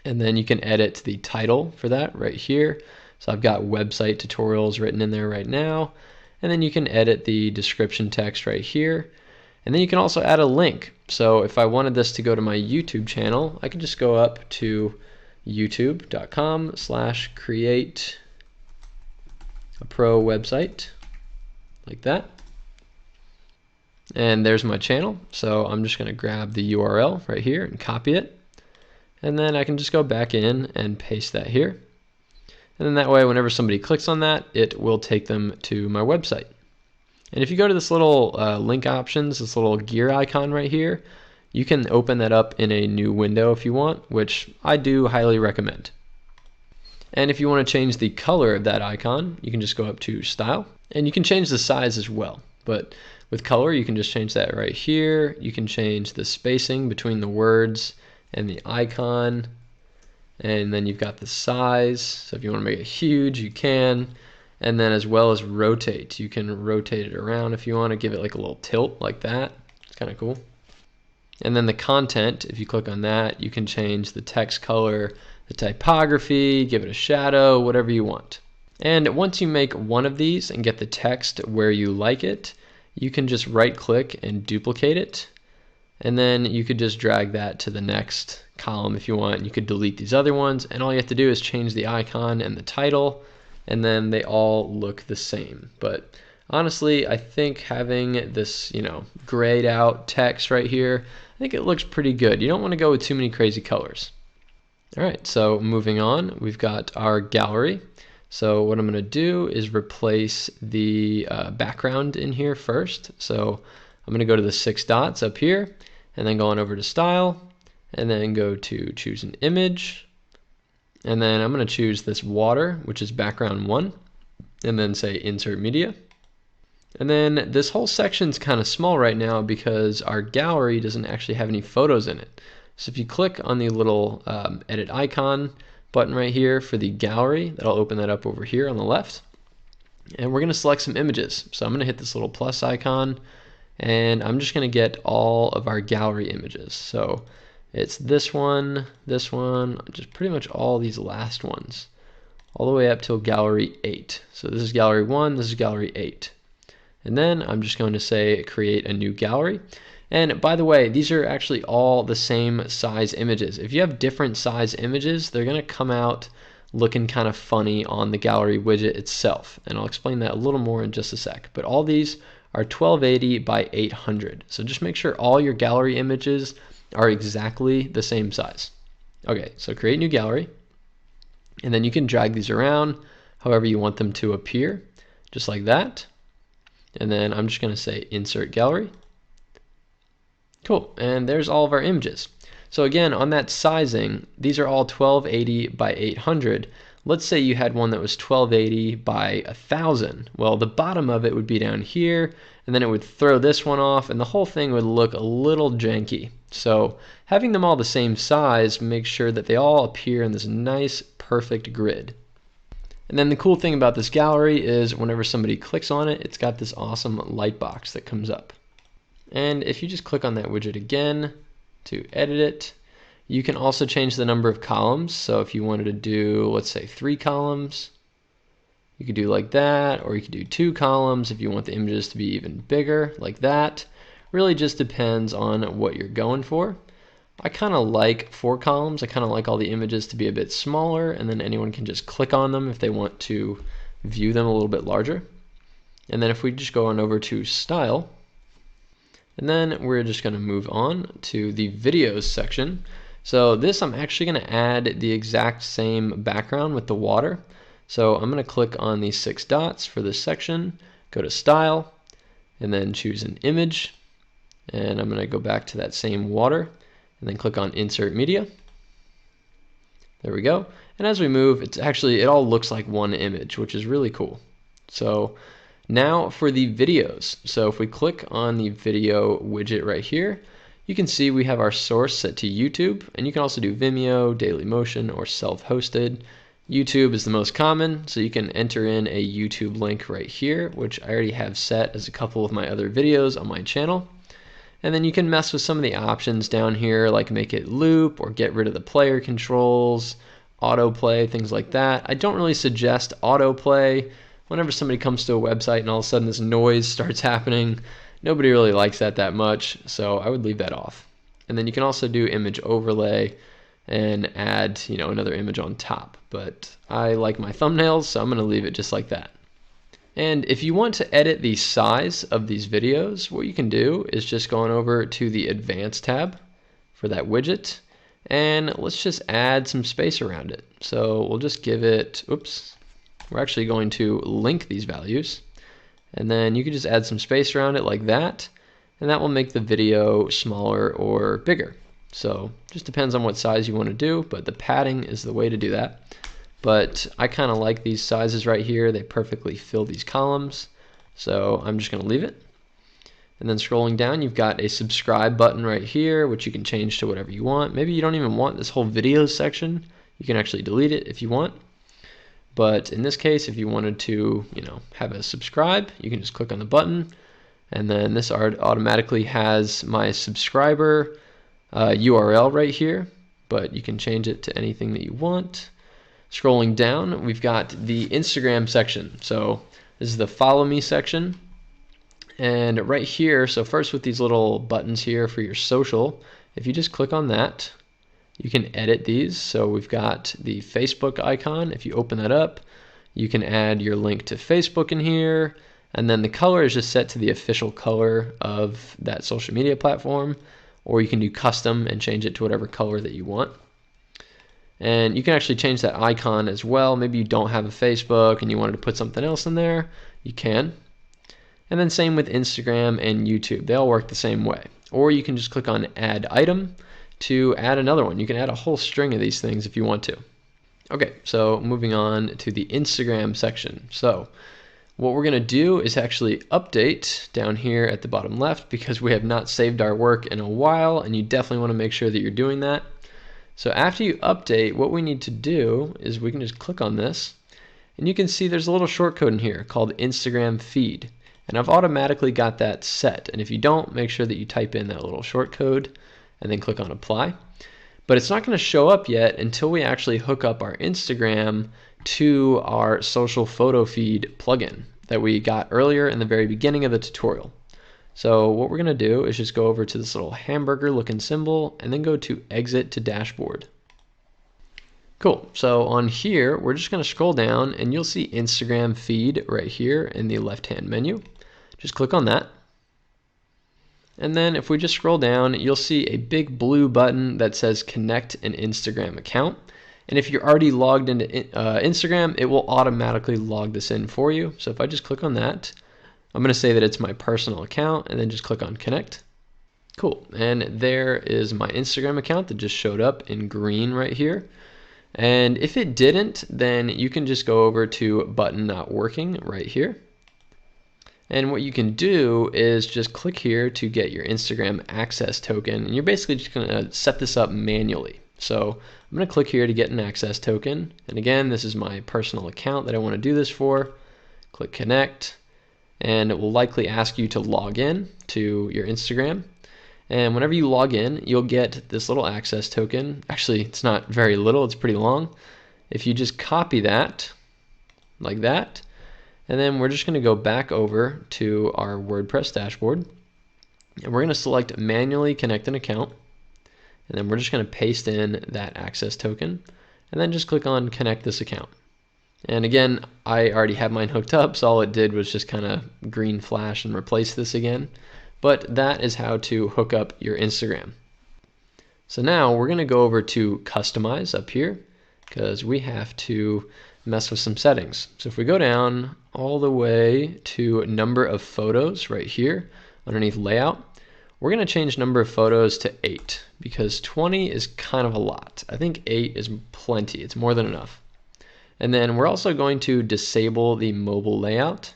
[SPEAKER 2] And then you can edit the title for that right here. So I've got website tutorials written in there right now. And then you can edit the description text right here. And then you can also add a link. So if I wanted this to go to my YouTube channel, I can just go up to youtube.com/create a pro website like that. And there's my channel. So I'm just going to grab the URL right here and copy it. And then I can just go back in and paste that here. And then that way, whenever somebody clicks on that, it will take them to my website. And if you go to this little link options, this little gear icon right here, you can open that up in a new window if you want, which I do highly recommend. And if you want to change the color of that icon, you can just go up to Style, and you can change the size as well. But with color, you can just change that right here. You can change the spacing between the words and the icon. And then you've got the size. So if you want to make it huge, you can. And then as well as rotate. You can rotate it around if you want to give it like a little tilt like that. It's kind of cool. And then the content, if you click on that, you can change the text color, the typography, give it a shadow, whatever you want. And once you make one of these and get the text where you like it, you can just right click and duplicate it. And then you could just drag that to the next column if you want. You could delete these other ones, and all you have to do is change the icon and the title, and then they all look the same. But honestly, I think having this, grayed out text right here, I think it looks pretty good. You don't want to go with too many crazy colors. All right, so moving on, we've got our gallery. So what I'm going to do is replace the background in here first. So I'm going to go to the 6 dots up here, and then go on over to Style, and then go to Choose an Image, and then I'm going to choose this water, which is background 1, and then say Insert Media. And then this whole section's kind of small right now because our gallery doesn't actually have any photos in it. So if you click on the little edit icon button right here for the gallery, that'll open that up over here on the left. And we're going to select some images. So I'm going to hit this little plus icon, and I'm just going to get all of our gallery images. So it's this one, just pretty much all these last ones, all the way up till gallery 8. So this is gallery 1, this is gallery 8. And then I'm just going to say create a new gallery. And by the way, these are actually all the same size images. If you have different size images, they're going to come out looking kind of funny on the gallery widget itself. And I'll explain that a little more in just a sec. But all these are 1280 by 800. So just make sure all your gallery images are exactly the same size. Okay, so create new gallery. And then you can drag these around however you want them to appear, just like that. And then I'm just going to say Insert Gallery. Cool, and there's all of our images. So again, on that sizing, these are all 1280 by 800. Let's say you had one that was 1280 by 1000. Well, the bottom of it would be down here, and then it would throw this one off, and the whole thing would look a little janky. So having them all the same size makes sure that they all appear in this nice, perfect grid. And then the cool thing about this gallery is whenever somebody clicks on it, it's got this awesome light box that comes up. And if you just click on that widget again to edit it, you can also change the number of columns. So if you wanted to do, let's say 3 columns, you could do like that, or you could do 2 columns if you want the images to be even bigger, like that. Really just depends on what you're going for. I kind of like 4 columns. I kind of like all the images to be a bit smaller, and then anyone can just click on them if they want to view them a little bit larger. And then if we just go on over to Style, and then we're just going to move on to the Videos section. So this, I'm actually going to add the exact same background with the water. So I'm going to click on these 6 dots for this section, go to Style, and then choose an image. And I'm going to go back to that same water, and then click on Insert Media. There we go. And as we move, it all looks like one image, which is really cool. So now for the videos. So if we click on the video widget right here, you can see we have our source set to YouTube, and you can also do Vimeo, Dailymotion, or self-hosted. YouTube is the most common, so you can enter in a YouTube link right here, which I already have set as a couple of my other videos on my channel. And then you can mess with some of the options down here, like make it loop or get rid of the player controls, autoplay, things like that. I don't really suggest autoplay. Whenever somebody comes to a website and all of a sudden this noise starts happening, nobody really likes that much, so I would leave that off. And then you can also do image overlay and add, another image on top. But I like my thumbnails, so I'm going to leave it just like that. And if you want to edit the size of these videos, what you can do is just go on over to the Advanced tab for that widget, and let's just add some space around it. So we'll just give it, we're actually going to link these values, And then you can just add some space around it like that, and that will make the video smaller or bigger. So just depends on what size you want to do, but the padding is the way to do that. But I kind of like these sizes right here. They perfectly fill these columns. So I'm just going to leave it. And then scrolling down, you've got a subscribe button right here, which you can change to whatever you want. Maybe you don't even want this whole video section. You can actually delete it if you want. But in this case, if you wanted to, have a subscribe, you can just click on the button. And then this automatically has my subscriber URL right here, but you can change it to anything that you want. Scrolling down, we've got the Instagram section. So this is the follow me section. And right here, so first with these little buttons here for your social, if you just click on that, you can edit these. So we've got the Facebook icon. If you open that up, you can add your link to Facebook in here. And then the color is just set to the official color of that social media platform. Or you can do custom and change it to whatever color that you want. And you can actually change that icon as well. Maybe you don't have a Facebook and you wanted to put something else in there, you can. And then same with Instagram and YouTube. They all work the same way. Or you can just click on add item to add another one. You can add a whole string of these things if you want to. Okay, so moving on to the Instagram section. So what we're going to do is actually update down here at the bottom left because we have not saved our work in a while, and you definitely want to make sure that you're doing that. So after you update, what we need to do is we can just click on this, and you can see there's a little shortcode in here called Instagram feed. And I've automatically got that set. And if you don't, make sure that you type in that little shortcode and then click on apply. But it's not going to show up yet until we actually hook up our Instagram to our social photo feed plugin that we got earlier in the very beginning of the tutorial. So what we're going to do is just go over to this little hamburger looking symbol and then go to exit to dashboard. Cool, so on here, we're just going to scroll down and you'll see Instagram feed right here in the left-hand menu. Just click on that. And then if we just scroll down, you'll see a big blue button that says connect an Instagram account. And if you're already logged into Instagram, it will automatically log this in for you. So if I just click on that, I'm going to say that it's my personal account and then just click on connect. Cool, and there is my Instagram account that just showed up in green right here. And if it didn't, then you can just go over to button not working right here. And what you can do is just click here to get your Instagram access token. And you're basically just going to set this up manually. So I'm going to click here to get an access token. And again, this is my personal account that I want to do this for. Click connect. And it will likely ask you to log in to your Instagram. And whenever you log in, you'll get this little access token. Actually, it's not very little. It's pretty long. If you just copy that like that, and then we're just going to go back over to our WordPress dashboard. And we're going to select manually connect an account. And then we're just going to paste in that access token. And then just click on connect this account. And again, I already have mine hooked up, so all it did was just kind of green flash and replace this again. But that is how to hook up your Instagram. So now we're going to go over to customize up here because we have to mess with some settings. So if we go down all the way to number of photos right here underneath layout, we're going to change number of photos to 8 because 20 is kind of a lot. I think 8 is plenty. It's more than enough. And then we're also going to disable the mobile layout.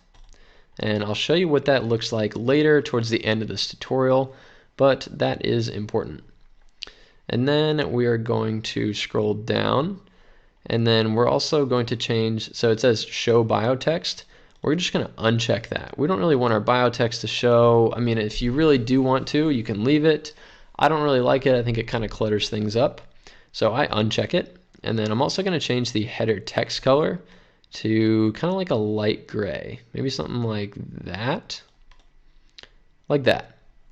[SPEAKER 2] And I'll show you what that looks like later towards the end of this tutorial, but that is important. And then we are going to scroll down, and then we're also going to change, so it says show bio text. We're just going to uncheck that. We don't really want our bio text to show. I mean, if you really do want to, you can leave it. I don't really like it. I think it kind of clutters things up. So I uncheck it. And then I'm also going to change the header text color to kind of like a light gray, maybe something like that,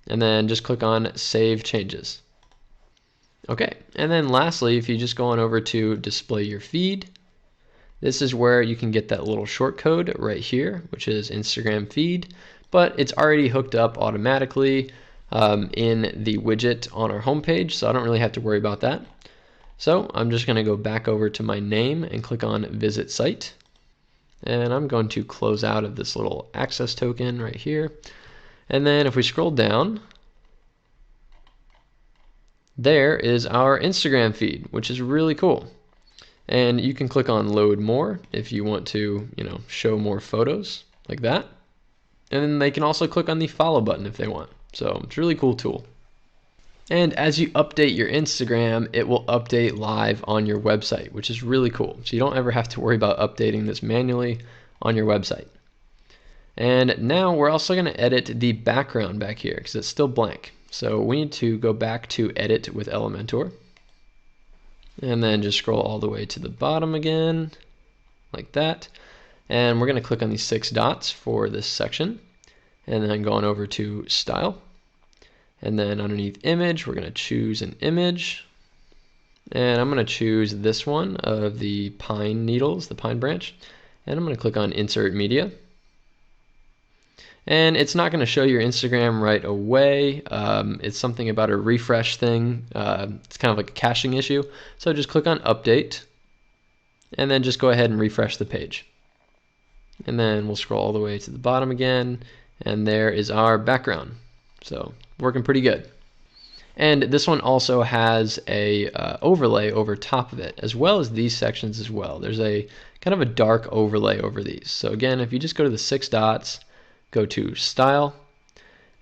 [SPEAKER 2] and then just click on Save Changes. Okay, and then lastly, if you just go on over to display your feed, this is where you can get that little short code right here, which is Instagram feed, but it's already hooked up automatically in the widget on our homepage, so I don't really have to worry about that. So I'm just going to go back over to my name and click on Visit Site. And I'm going to close out of this little access token right here. And then if we scroll down, there is our Instagram feed, which is really cool. And you can click on load more if you want to, show more photos like that. And then they can also click on the follow button if they want. So it's a really cool tool. And as you update your Instagram, it will update live on your website, which is really cool. So you don't ever have to worry about updating this manually on your website. And now we're also going to edit the background back here because it's still blank. So we need to go back to edit with Elementor. And then just scroll all the way to the bottom again, like that. And we're going to click on these 6 dots for this section. And then go on over to Style. And then underneath Image, we're going to choose an image. And I'm going to choose this one of the pine needles, the pine branch. And I'm going to click on Insert Media. And it's not going to show your Instagram right away. It's something about a refresh thing. It's kind of like a caching issue. So just click on Update. And then just go ahead and refresh the page. And then we'll scroll all the way to the bottom again. And there is our background. So working pretty good. And this one also has a overlay over top of it, as well as these sections as well. There's a kind of a dark overlay over these. So again, if you just go to the 6 dots, go to Style,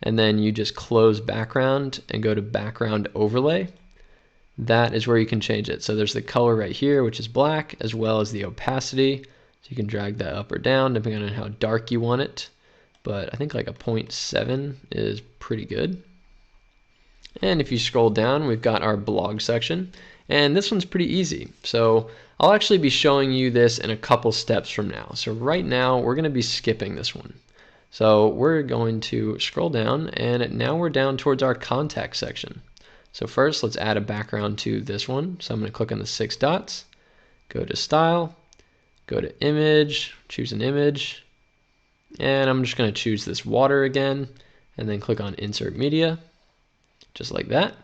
[SPEAKER 2] and then you just close Background and go to Background Overlay. That is where you can change it. So there's the color right here, which is black, as well as the opacity. So you can drag that up or down depending on how dark you want it. But I think like a 0.7 is pretty good. And if you scroll down, we've got our blog section. And this one's pretty easy. So I'll actually be showing you this in a couple steps from now. So right now, we're going to be skipping this one. So we're going to scroll down, and now we're down towards our contact section. So first, let's add a background to this one. So I'm going to click on the 6 dots, go to Style, go to Image, choose an image, and I'm just going to choose this water again, and then click on Insert Media, just like that.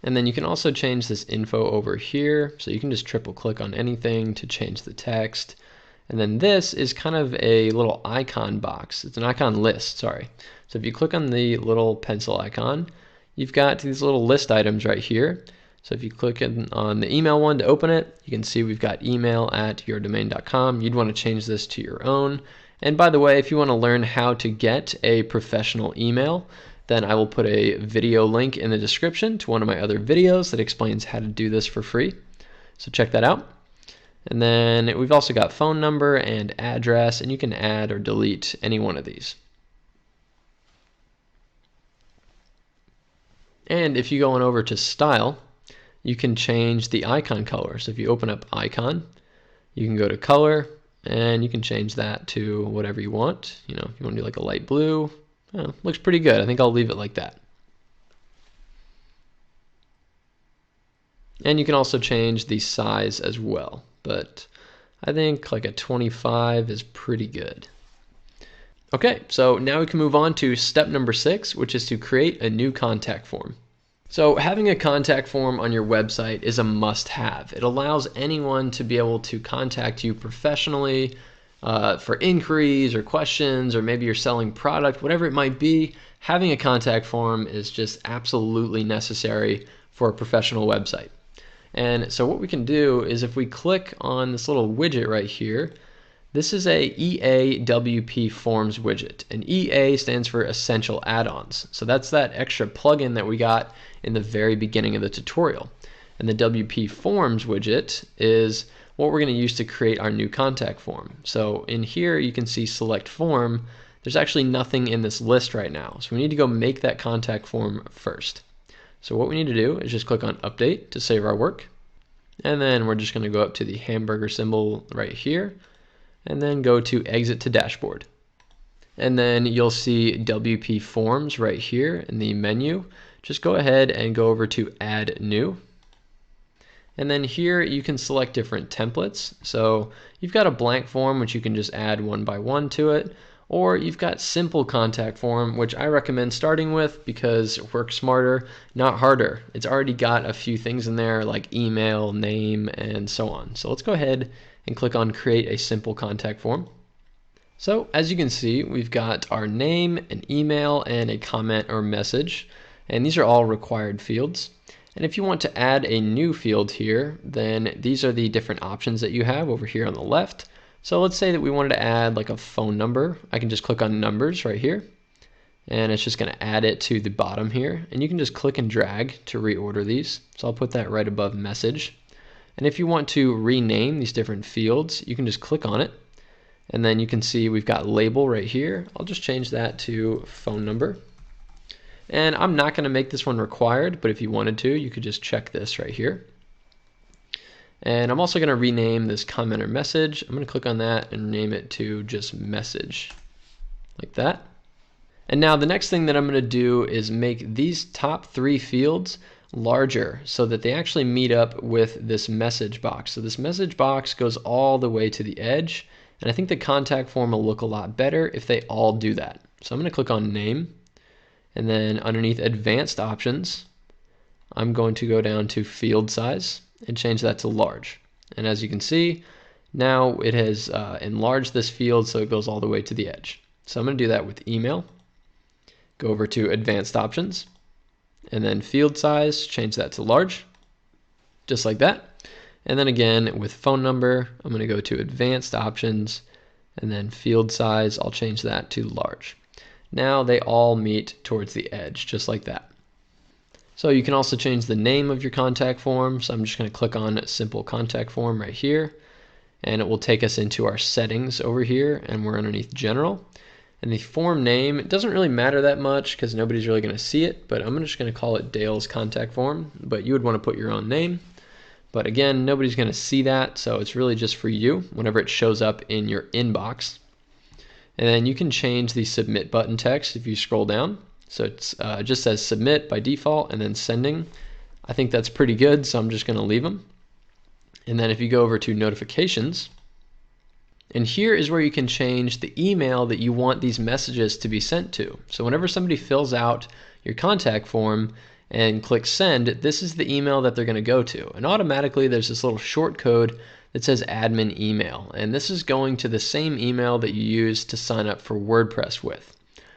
[SPEAKER 2] And then you can also change this info over here, so you can just triple click on anything to change the text. And then this is kind of a little icon box. It's an icon list, sorry. So if you click on the little pencil icon, you've got these little list items right here. So if you click on the email one to open it, you can see we've got email@yourdomain.com. You'd want to change this to your own. And by the way, if you want to learn how to get a professional email, then I will put a video link in the description to one of my other videos that explains how to do this for free. So check that out. And then we've also got phone number and address, and you can add or delete any one of these. And if you go on over to Style, you can change the icon color. So if you open up Icon, you can go to Color, and you can change that to whatever you want. If you want to do like a light blue, looks pretty good. I think I'll leave it like that. And you can also change the size as well, but I think like a 25 is pretty good. Okay, so now we can move on to step number 6, which is to create a new contact form. So having a contact form on your website is a must-have. It allows anyone to be able to contact you professionally for inquiries or questions, or maybe you're selling product, whatever it might be. Having a contact form is just absolutely necessary for a professional website. And so what we can do is if we click on this little widget right here, this is a EAWP Forms widget. And EA stands for Essential Add-ons. So that's that extra plugin that we got in the very beginning of the tutorial. And the WP Forms widget is what we're going to use to create our new contact form. So in here you can see Select Form. There's actually nothing in this list right now. So we need to go make that contact form first. So what we need to do is just click on Update to save our work. And then we're just going to go up to the hamburger symbol right here, and then go to Exit to Dashboard. And then you'll see WP Forms right here in the menu. Just go ahead and go over to Add New. And then here you can select different templates. So you've got a blank form which you can just add one by one to it, Or you've got simple contact form, which I recommend starting with because it works smarter, not harder. It's already got a few things in there like email, name, and so on. So let's go ahead and click on create a simple contact form. So as you can see, we've got our name, an email, and a comment or message. And these are all required fields. And if you want to add a new field here, then these are the different options that you have over here on the left. So let's say that we wanted to add like a phone number. I can just click on numbers right here, and it's just going to add it to the bottom here. And you can just click and drag to reorder these. So I'll put that right above message. And if you want to rename these different fields, you can just click on it. And then you can see we've got label right here. I'll just change that to phone number. And I'm not going to make this one required, but if you wanted to, you could just check this right here. And I'm also going to rename this comment or message. I'm going to click on that and name it to just message, like that. And now the next thing that I'm going to do is make these top 3 fields larger so that they actually meet up with this message box. So this message box goes all the way to the edge, and I think the contact form will look a lot better if they all do that. So I'm going to click on name, and then underneath advanced options, I'm going to go down to field size and change that to large. And as you can see, now it has enlarged this field so it goes all the way to the edge. So I'm going to do that with email. Go over to advanced options, and then field size, change that to large, just like that. And then again with phone number, I'm going to go to advanced options, and then field size, I'll change that to large. Now they all meet towards the edge, just like that. So you can also change the name of your contact form. So I'm just going to click on simple contact form right here, and it will take us into our settings over here, and we're underneath general. And the form name, it doesn't really matter that much because nobody's really going to see it, but I'm just going to call it Dale's contact form, but you would want to put your own name. But again, nobody's going to see that, so it's really just for you whenever it shows up in your inbox. And then you can change the submit button text if you scroll down. So it just says submit by default and then sending. I think that's pretty good, so I'm just going to leave them. And then if you go over to notifications, and here is where you can change the email that you want these messages to be sent to. So whenever somebody fills out your contact form and clicks send, this is the email that they're going to go to. And automatically there's this little short code that says admin email. And this is going to the same email that you use to sign up for WordPress with.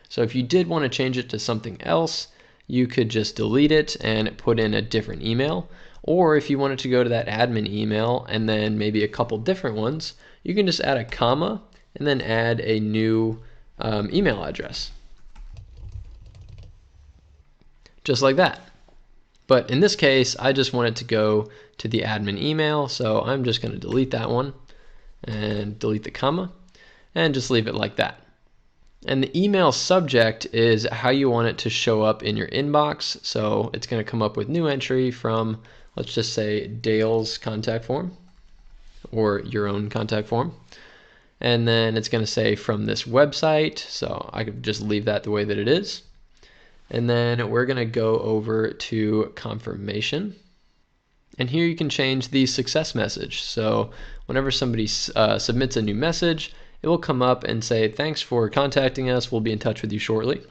[SPEAKER 2] So if you did want to change it to something else, you could just delete it and put in a different email. Or if you wanted to go to that admin email and then maybe a couple different ones, you can just add a comma and then add a new email address. Just like that. But in this case, I just want it to go to the admin email, so I'm just going to delete that one and delete the comma and just leave it like that. And the email subject is how you want it to show up in your inbox. So it's going to come up with new entry from, let's just say, Dale's contact form or your own contact form. And then it's going to say from this website. So I could just leave that the way that it is. And then we're going to go over to confirmation. And here you can change the success message. So whenever somebody submits a new message, it will come up and say, thanks for contacting us. We'll be in touch with you shortly.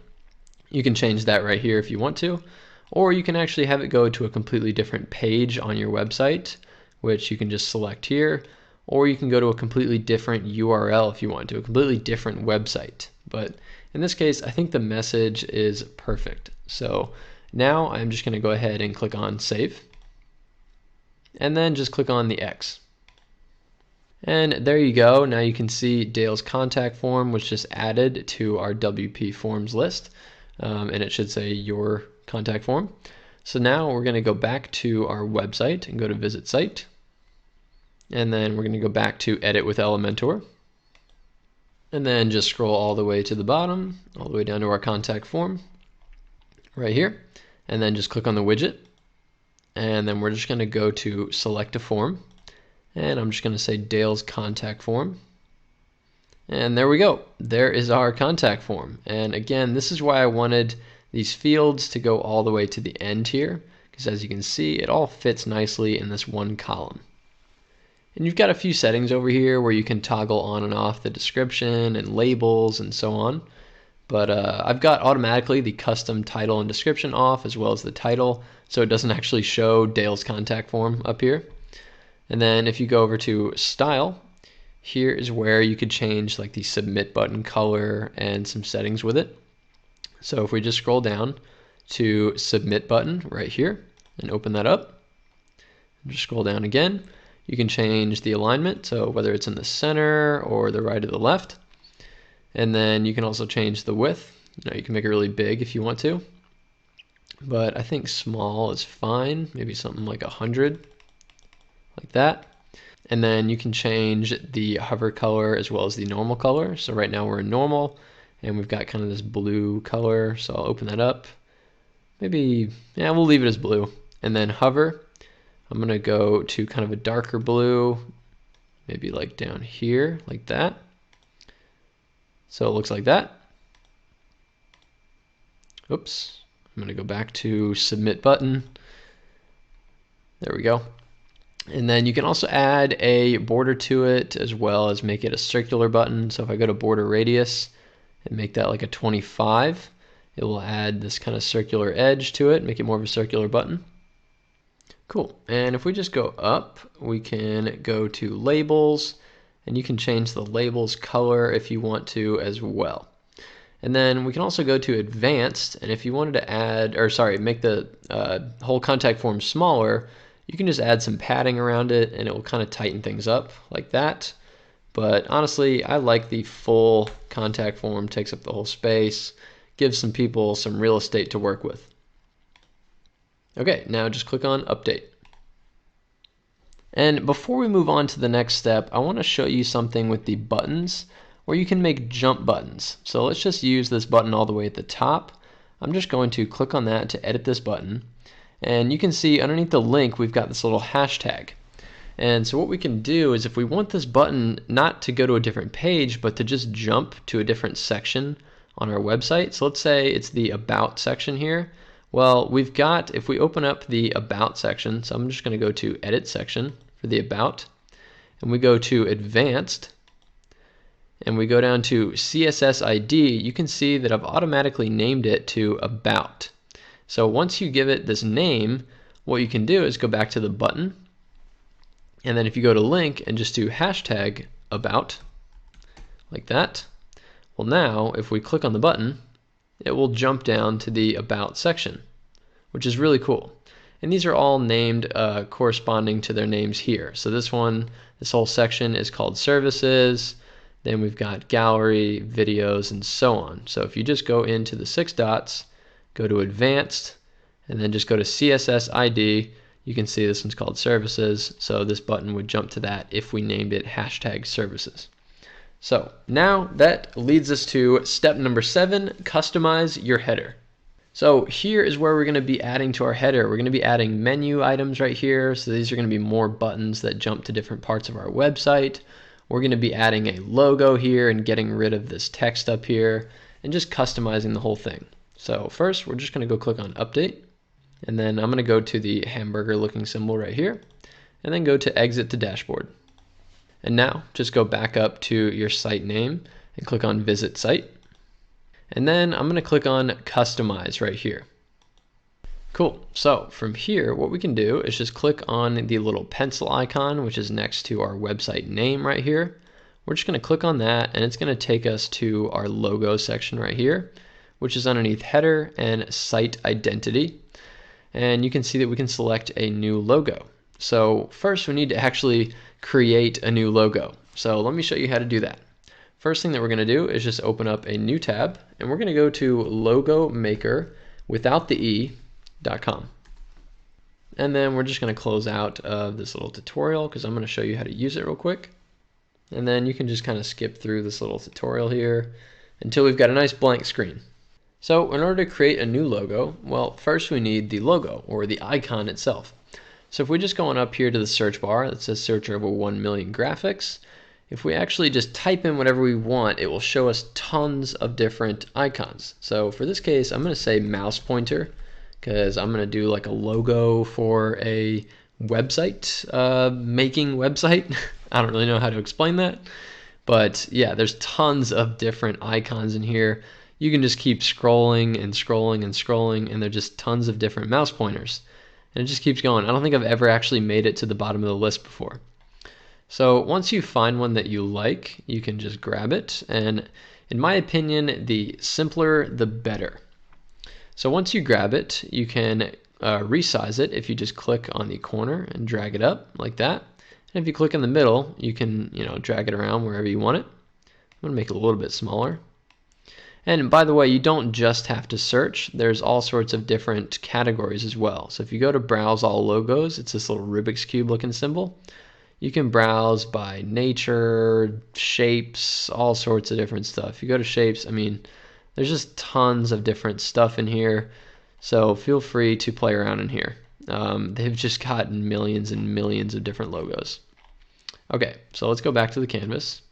[SPEAKER 2] You can change that right here if you want to. Or you can actually have it go to a completely different page on your website, which you can just select here. Or you can go to a completely different URL if you want to, a completely different website. But in this case, I think the message is perfect. So now I'm just going to go ahead and click on save. And then just click on the X. And there you go. Now you can see Dale's contact form was just added to our WP forms list. And it should say your contact form. So now we're going to go back to our website and go to visit site. And then we're going to go back to edit with Elementor. And then just scroll all the way to the bottom, all the way down to our contact form right here. And then just click on the widget. And then we're just going to go to select a form. And I'm just going to say Dale's contact form. And there we go. There is our contact form. And again, this is why I wanted these fields to go all the way to the end here, because as you can see, it all fits nicely in this one column. And you've got a few settings over here where you can toggle on and off the description and labels and so on. But I've got automatically the custom title and description off, as well as the title, so it doesn't actually show Dale's contact form up here. And then if you go over to style, here is where you could change like the submit button color and some settings with it. So if we just scroll down to submit button right here and open that up, just scroll down again, you can change the alignment, so whether it's in the center or the right or the left. And then you can also change the width. You can make it really big if you want to, but I think small is fine, maybe something like 100, like that. And then you can change the hover color as well as the normal color. So right now we're in normal, and we've got kind of this blue color, so I'll open that up. Maybe, yeah, we'll leave it as blue. And then hover, I'm gonna go to kind of a darker blue, maybe like down here, like that. So it looks like that. Oops, I'm gonna go back to submit button. There we go. And then you can also add a border to it as well as make it a circular button. So if I go to border radius and make that like a 25, it will add this kind of circular edge to it, make it more of a circular button. Cool. And if we just go up, we can go to labels, and you can change the labels color if you want to as well. And then we can also go to advanced, and if you wanted to add, or sorry, make the whole contact form smaller, you can just add some padding around it and it will kind of tighten things up like that. But honestly, I like the full contact form, takes up the whole space, gives some people some real estate to work with. Okay, now just click on update. And before we move on to the next step, I want to show you something with the buttons where you can make jump buttons. So let's just use this button all the way at the top. I'm just going to click on that to edit this button. And you can see underneath the link, we've got this little hashtag. And so what we can do is if we want this button not to go to a different page, but to just jump to a different section on our website. So let's say it's the About section here. Well, we've got, if we open up the About section, so I'm just going to go to Edit section for the About, and we go to Advanced, and we go down to CSS ID, you can see that I've automatically named it to About. So once you give it this name, what you can do is go back to the button, and then if you go to link and just do hashtag about, like that, well now if we click on the button, it will jump down to the About section, which is really cool. And these are all named corresponding to their names here. So this one, this whole section is called Services, then we've got Gallery, Videos, and so on. So if you just go into the 6 dots, go to Advanced, and then just go to CSS ID, you can see this one's called Services, so this button would jump to that if we named it hashtag Services. So now that leads us to step number 7, customize your header. So here is where we're going to be adding to our header. We're going to be adding menu items right here. So these are going to be more buttons that jump to different parts of our website. We're going to be adding a logo here and getting rid of this text up here and just customizing the whole thing. So first we're just going to go click on update, and then I'm going to go to the hamburger looking symbol right here and then go to exit to dashboard. And now just go back up to your site name and click on visit site. And then I'm going to click on customize right here. Cool. So from here, what we can do is just click on the little pencil icon, which is next to our website name right here. We're just going to click on that, and it's going to take us to our logo section right here, which is underneath header and site identity. And you can see that we can select a new logo. So first we need to actually create a new logo. So let me show you how to do that. First thing that we're going to do is just open up a new tab, and we're going to go to logo maker without the e.com. And then we're just going to close out of this little tutorial because I'm going to show you how to use it real quick. And then you can just kind of skip through this little tutorial here until we've got a nice blank screen. So in order to create a new logo, well, first we need the logo or the icon itself. So if we just go on up here to the search bar that says search over 1 million graphics, if we actually just type in whatever we want, it will show us tons of different icons. So for this case, I'm going to say mouse pointer because I'm going to do like a logo for a website making website. I don't really know how to explain that. But yeah, there's tons of different icons in here. You can just keep scrolling and scrolling and scrolling, and there's just tons of different mouse pointers. And it just keeps going. I don't think I've ever actually made it to the bottom of the list before. So once you find one that you like, you can just grab it. And in my opinion, the simpler, the better. So once you grab it, you can resize it if you just click on the corner and drag it up like that. And if you click in the middle, you can drag it around wherever you want it. I'm going to make it a little bit smaller. And by the way, you don't just have to search. There's all sorts of different categories as well. So if you go to Browse All Logos, it's this little Rubik's Cube looking symbol. You can browse by nature, shapes, all sorts of different stuff. You go to shapes, I mean, there's just tons of different stuff in here. So feel free to play around in here. They've just gotten millions and millions of different logos. Okay, so let's go back to the canvas.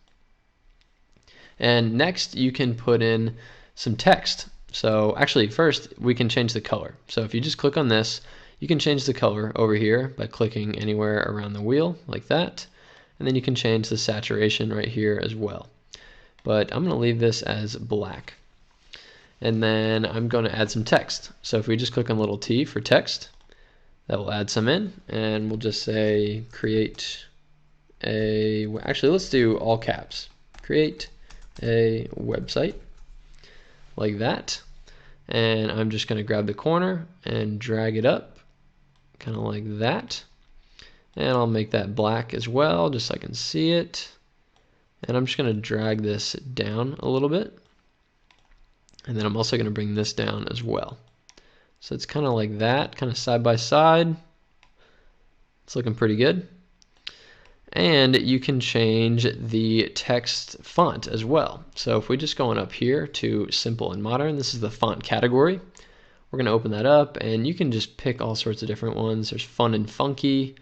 [SPEAKER 2] And next you can put in some text. So actually first we can change the color. So if you just click on this, you can change the color over here by clicking anywhere around the wheel like that. And then you can change the saturation right here as well. But I'm going to leave this as black. And then I'm going to add some text. So if we just click on little T for text, that will add some in. And we'll just say create a, actually let's do all caps. Create a website like that. And I'm just going to grab the corner and drag it up kind of like that. And I'll make that black as well just so I can see it. And I'm just going to drag this down a little bit. And then I'm also going to bring this down as well. So it's kind of like that, kind of side by side. It's looking pretty good. And you can change the text font as well. So if we just go on up here to simple and modern, this is the font category. We're going to open that up and you can just pick all sorts of different ones. There's fun and funky,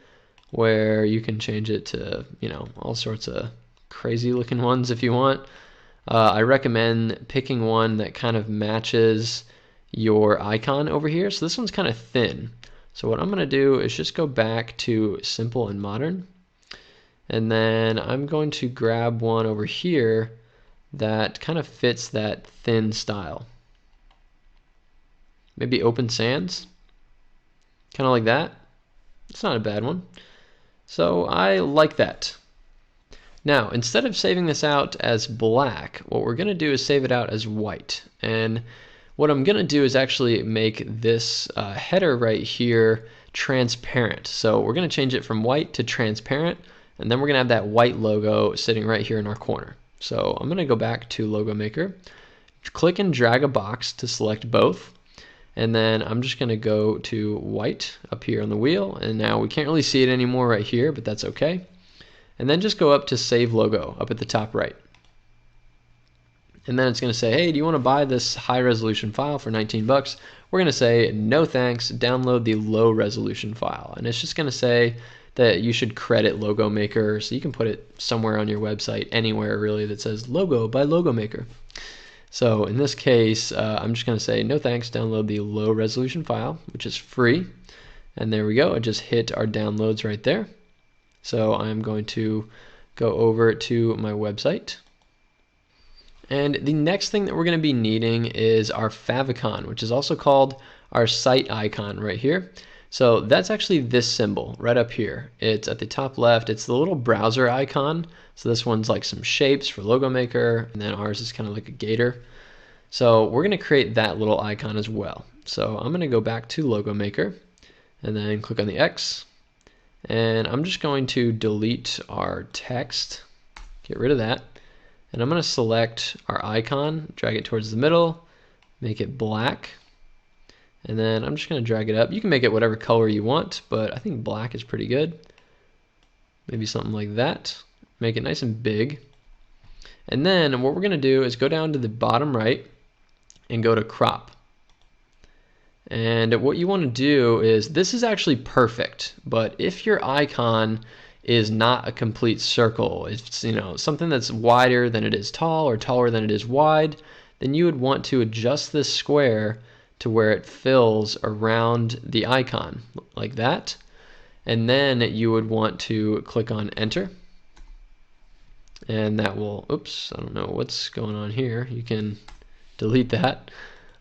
[SPEAKER 2] where you can change it to, all sorts of crazy looking ones if you want. I recommend picking one that kind of matches your icon over here. So this one's kind of thin. So what I'm going to do is just go back to simple and modern. And then I'm going to grab one over here that kind of fits that thin style. Maybe Open Sans. Kind of like that. It's not a bad one. So I like that. Now, instead of saving this out as black, what we're going to do is save it out as white. And what I'm going to do is actually make this header right here transparent. So we're going to change it from white to transparent, and then we're going to have that white logo sitting right here in our corner. So I'm going to go back to Logo Maker, click and drag a box to select both, and then I'm just going to go to white up here on the wheel, and now we can't really see it anymore right here, but that's okay. And then just go up to Save Logo up at the top right. And then it's going to say, hey, do you want to buy this high resolution file for 19 bucks? We're going to say, no thanks, download the low resolution file. And it's just going to say that you should credit Logo Maker, so you can put it somewhere on your website, anywhere really, that says Logo by Logo Maker. So in this case, I'm just going to say, no thanks, download the low resolution file, which is free. And there we go, it just hit our downloads right there. So I'm going to go over to my website. And the next thing that we're going to be needing is our favicon, which is also called our site icon right here. So that's actually this symbol right up here. It's at the top left. It's the little browser icon. So this one's like some shapes for Logo Maker, and then ours is kind of like a gator. So we're going to create that little icon as well. So I'm going to go back to Logo Maker and then click on the X. And I'm just going to delete our text, get rid of that. And I'm going to select our icon, drag it towards the middle, make it black. And then I'm just going to drag it up. You can make it whatever color you want, but I think black is pretty good. Maybe something like that. Make it nice and big. And then what we're going to do is go down to the bottom right and go to crop. And what you want to do is, this is actually perfect, but if your icon is not a complete circle, it's something that's wider than it is tall or taller than it is wide, then you would want to adjust this square to where it fills around the icon like that. and then you would want to click on enter, and that will, oops, I don't know what's going on here. You can delete that.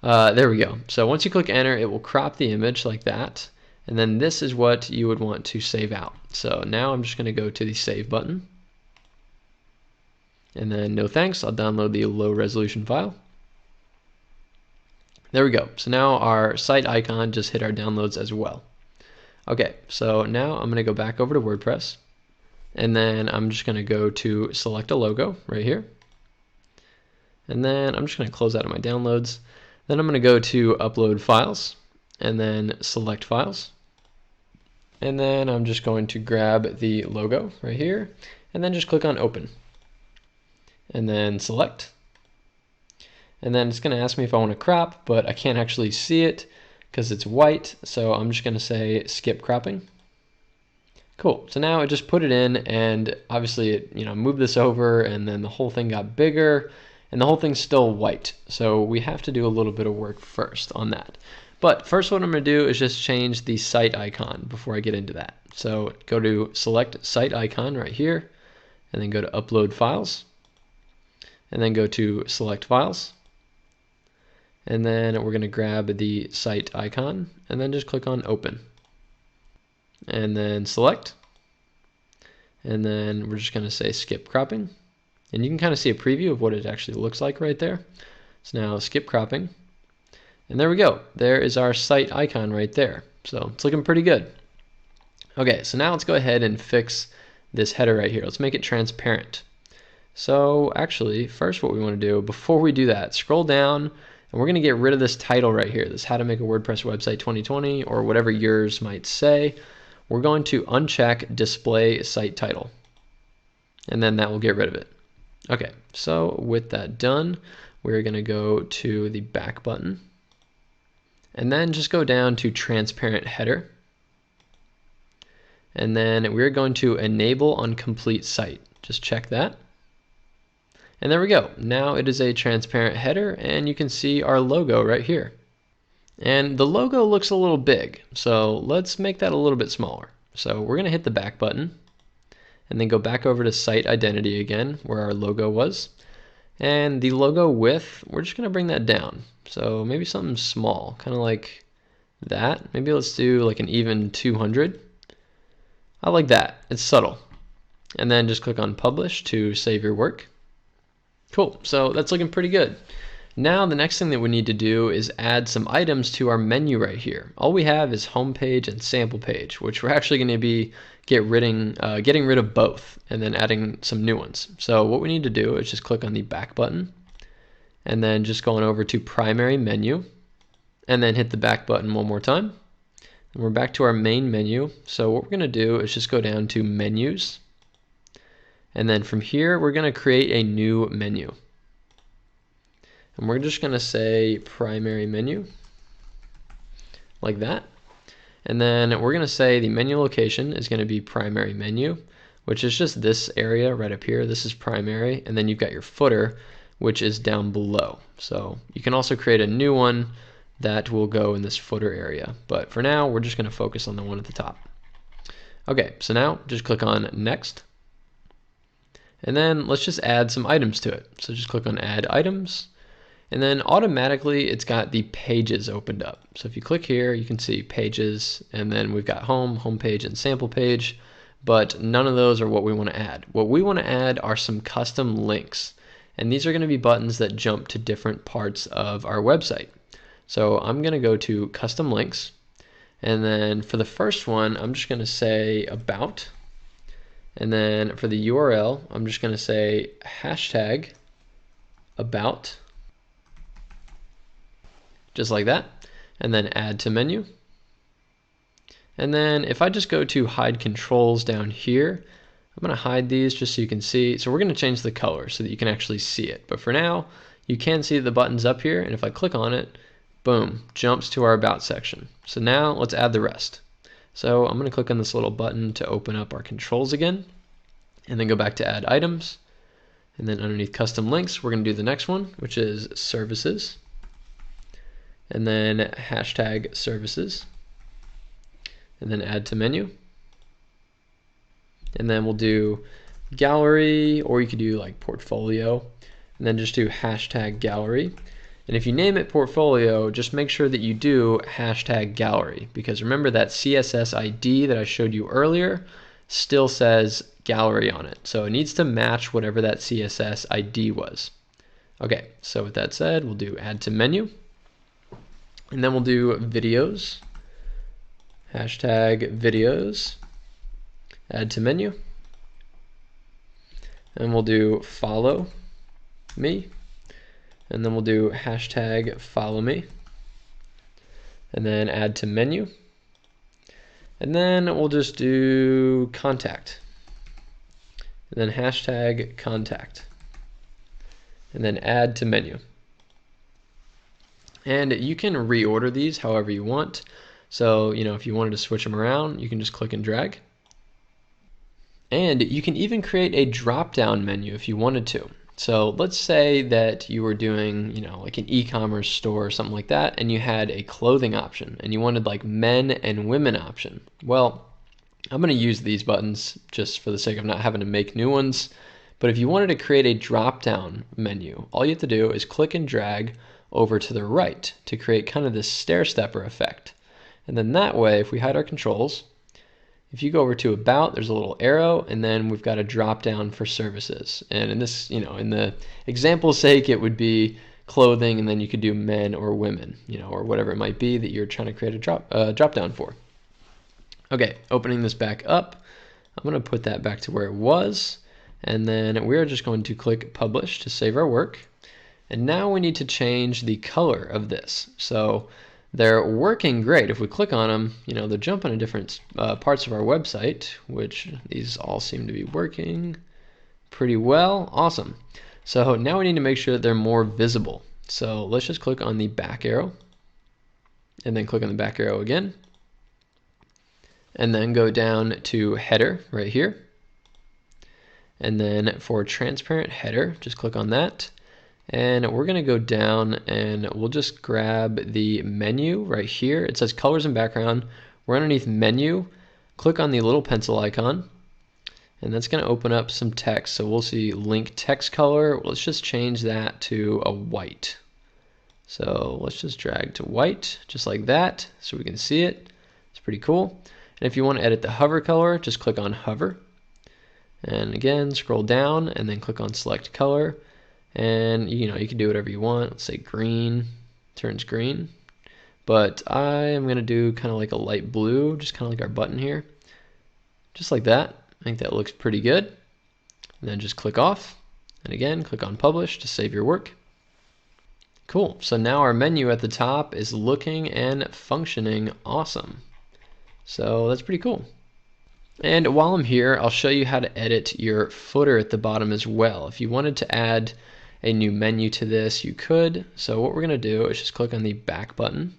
[SPEAKER 2] There we go. So once you click enter, it will crop the image like that, and then this is what you would want to save out. So now I'm just going to go to the save button, and then no thanks, I'll download the low resolution file. There we go. So now our site icon just hit our downloads as well. Okay, so now I'm going to go back over to WordPress, and then I'm just going to go to select a logo right here, and then I'm just going to close out of my downloads. Then I'm going to go to upload files, and then select files, and then I'm just going to grab the logo right here, and then just click on open, and then select, and then it's going to ask me if I want to crop, but I can't actually see it because it's white, so I'm just going to say skip cropping. Cool, so now it just put it in, and obviously it moved this over, and then the whole thing got bigger, and the whole thing's still white. So we have to do a little bit of work first on that. But first what I'm going to do is just change the site icon before I get into that. So go to select site icon right here, and then go to upload files, and then go to select files, and then we're going to grab the site icon, and then just click on open, and then select, and then we're just going to say skip cropping, and you can kind of see a preview of what it actually looks like right there. So now skip cropping, and there we go. There is our site icon right there. So it's looking pretty good. Okay, so now let's go ahead and fix this header right here. Let's make it transparent. So actually, first what we want to do, before we do that, scroll down, and we're going to get rid of this title right here, this How to Make a WordPress Website 2020, or whatever yours might say. We're going to uncheck Display Site Title, and then that will get rid of it. Okay, so with that done, we're going to go to the back button, and then just go down to Transparent Header, and then we're going to Enable on Complete Site. Just check that. And there we go. Now it is a transparent header, and you can see our logo right here. And the logo looks a little big, so let's make that a little bit smaller. So we're going to hit the back button, and then go back over to Site Identity again, where our logo was. And the logo width, we're just going to bring that down. So maybe something small, kind of like that. Maybe let's do like an even 200. I like that. It's subtle. And then just click on Publish to save your work. Cool, so that's looking pretty good. Now the next thing that we need to do is add some items to our menu right here. All we have is home page and sample page, which we're actually going to be getting rid of both, and then adding some new ones. So what we need to do is just click on the back button, and then just going over to primary menu, and then hit the back button one more time. And we're back to our main menu. So what we're going to do is just go down to menus, and then from here we're going to create a new menu. And we're just going to say primary menu, like that. And then we're going to say the menu location is going to be primary menu, which is just this area right up here. This is primary, and then you've got your footer, which is down below. So you can also create a new one that will go in this footer area. But for now, we're just going to focus on the one at the top. Okay, so now just click on next. And then let's just add some items to it. So just click on add items, and then automatically it's got the pages opened up. So if you click here, you can see pages, and then we've got home page, and sample page, but none of those are what we want to add. What we want to add are some custom links, and these are going to be buttons that jump to different parts of our website. So I'm going to go to custom links, and then for the first one, I'm just going to say about. And then for the URL, I'm just going to say hashtag about, just like that, and then add to menu. And then if I just go to hide controls down here, I'm going to hide these just so you can see. So we're going to change the color so that you can actually see it. But for now, you can see the buttons up here, and if I click on it, boom, jumps to our about section. So now let's add the rest. So I'm going to click on this little button to open up our controls again, and then go back to add items, and then underneath custom links, we're going to do the next one, which is services, and then hashtag services, and then add to menu. and then we'll do gallery, or you could do like portfolio, and then just do hashtag gallery. And if you name it portfolio, just make sure that you do hashtag gallery, because remember that CSS ID that I showed you earlier still says gallery on it. So it needs to match whatever that CSS ID was. Okay, so with that said, we'll do add to menu, and then we'll do videos, hashtag videos, add to menu, and we'll do follow me, and then we'll do hashtag follow me, and then add to menu, and then we'll just do contact, and then hashtag contact, and then add to menu. And you can reorder these however you want. So, if you wanted to switch them around, you can just click and drag. And you can even create a drop-down menu if you wanted to. So let's say that you were doing, like an e-commerce store or something like that, and you had a clothing option, and you wanted like men and women option. Well, I'm going to use these buttons just for the sake of not having to make new ones. But if you wanted to create a drop-down menu, all you have to do is click and drag over to the right to create kind of this stair-stepper effect. And then that way, if we hide our controls, if you go over to About, there's a little arrow, and then we've got a drop down for services. And in this, in the example's sake, it would be clothing, and then you could do men or women, or whatever it might be that you're trying to create a drop down for. Okay, opening this back up, I'm going to put that back to where it was, and then we're just going to click Publish to save our work. And now we need to change the color of this. So they're working great. If we click on them, they're jumping to different parts of our website, which these all seem to be working pretty well. Awesome. So now we need to make sure that they're more visible. So let's just click on the back arrow, and then click on the back arrow again, and then go down to header right here. And then for transparent header, just click on that. And we're going to go down and we'll just grab the menu right here. It says colors and background. We're underneath menu. Click on the little pencil icon, and that's going to open up some text. So we'll see link text color. Let's just change that to a white. So let's just drag to white just like that so we can see it. It's pretty cool. And if you want to edit the hover color, just click on hover. And again, scroll down and then click on select color. And you can do whatever you want. Let's say green turns green, but I am going to do kind of like a light blue, just kind of like our button here, just like that. I think that looks pretty good. And then just click off, and again click on publish to save your work. Cool. So now our menu at the top is looking and functioning awesome. So that's pretty cool. And while I'm here, I'll show you how to edit your footer at the bottom as well. If you wanted to add a new menu to this, you could. So what we're going to do is just click on the back button,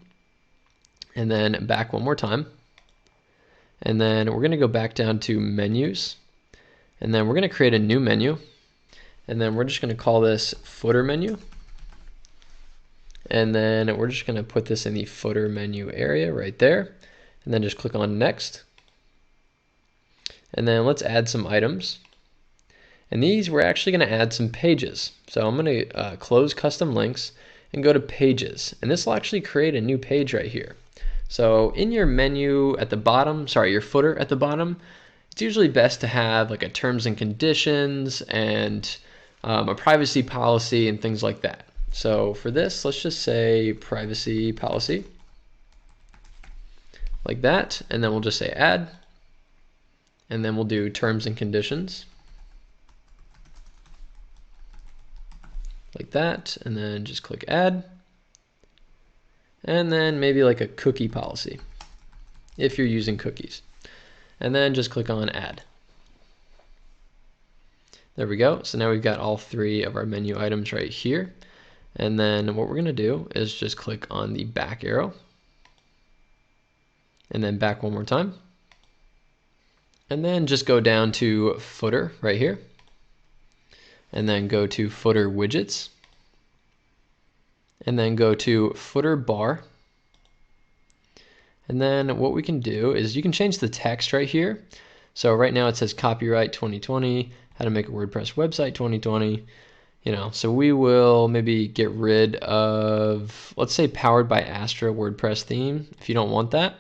[SPEAKER 2] and then back one more time. And then we're going to go back down to menus, and then we're going to create a new menu, and then we're just going to call this footer menu. And then we're just going to put this in the footer menu area right there, and then just click on next. And then let's add some items. And these, we're actually going to add some pages. So I'm going to close custom links and go to pages. And this will actually create a new page right here. So in your menu at the bottom, your footer at the bottom, it's usually best to have like a terms and conditions and a privacy policy and things like that. So for this, let's just say privacy policy, like that. And then we'll just say add. And then we'll do terms and conditions, like that, and then just click add. And then maybe like a cookie policy, if you're using cookies. And then just click on add. There we go. So now we've got all three of our menu items right here. And then what we're going to do is just click on the back arrow, and then back one more time. And then just go down to footer right here, and then go to footer widgets, and then go to footer bar. And then what we can do is you can change the text right here. So right now it says copyright 2020, how to make a WordPress website 2020. So we will maybe get rid of, let's say, powered by Astra WordPress theme. If you don't want that,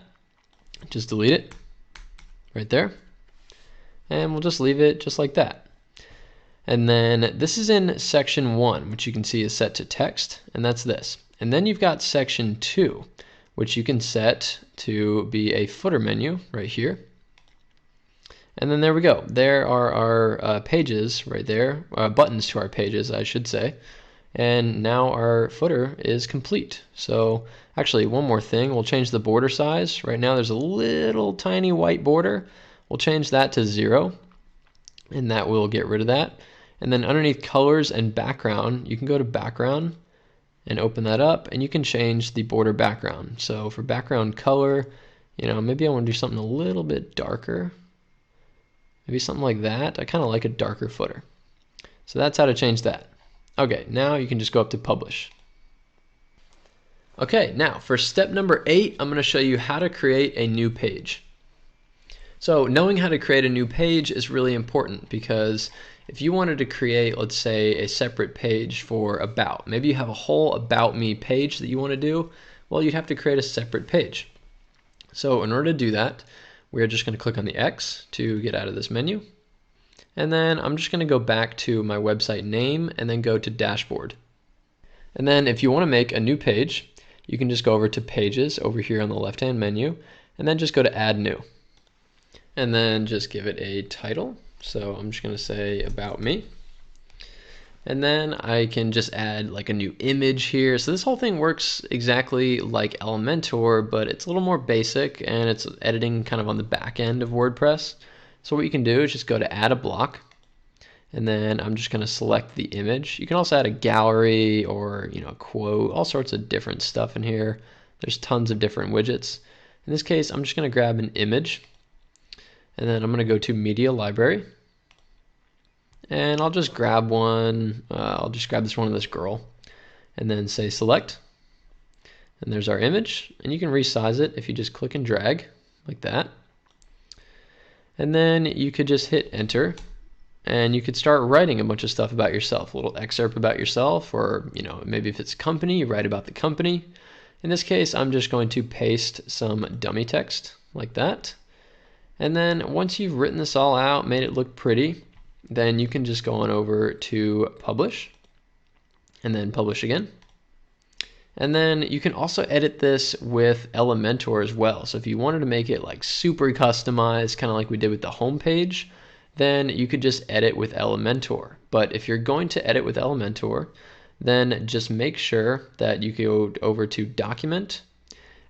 [SPEAKER 2] just delete it right there. And we'll just leave it just like that. And then this is in section 1, which you can see is set to text, and that's this. And then you've got section 2, which you can set to be a footer menu right here. And then there we go. There are our pages right there, buttons to our pages, I should say. And now our footer is complete. So actually, one more thing, we'll change the border size. Right now there's a little tiny white border. We'll change that to 0, and that will get rid of that. And then underneath colors and background, you can go to background and open that up, and you can change the border background. So for background color, maybe I want to do something a little bit darker. Maybe something like that. I kind of like a darker footer. So that's how to change that. Okay, now you can just go up to publish. Okay, now for step number 8, I'm going to show you how to create a new page. So knowing how to create a new page is really important, because if you wanted to create, let's say, a separate page for about, maybe you have a whole about me page that you want to do, well, you'd have to create a separate page. So in order to do that, we're just going to click on the X to get out of this menu. And then I'm just going to go back to my website name and then go to dashboard. And then if you want to make a new page, you can just go over to pages over here on the left hand menu, and then just go to add new. And then just give it a title. So I'm just going to say about me. And then I can just add like a new image here. So this whole thing works exactly like Elementor, but it's a little more basic, and it's editing kind of on the back end of WordPress. So what you can do is just go to add a block, and then I'm just going to select the image. You can also add a gallery or a quote, all sorts of different stuff in here. There's tons of different widgets. In this case, I'm just going to grab an image, and then I'm going to go to media library, and I'll just grab one. I'll just grab this one of this girl, and then say select, and there's our image. And you can resize it if you just click and drag like that. And then you could just hit enter, and you could start writing a bunch of stuff about yourself, a little excerpt about yourself, or maybe if it's a company, you write about the company. In this case, I'm just going to paste some dummy text like that. And then once you've written this all out, made it look pretty, then you can just go on over to publish, and then publish again. And then you can also edit this with Elementor as well. So if you wanted to make it like super customized, kind of like we did with the home page, then you could just edit with Elementor. But if you're going to edit with Elementor, then just make sure that you go over to document,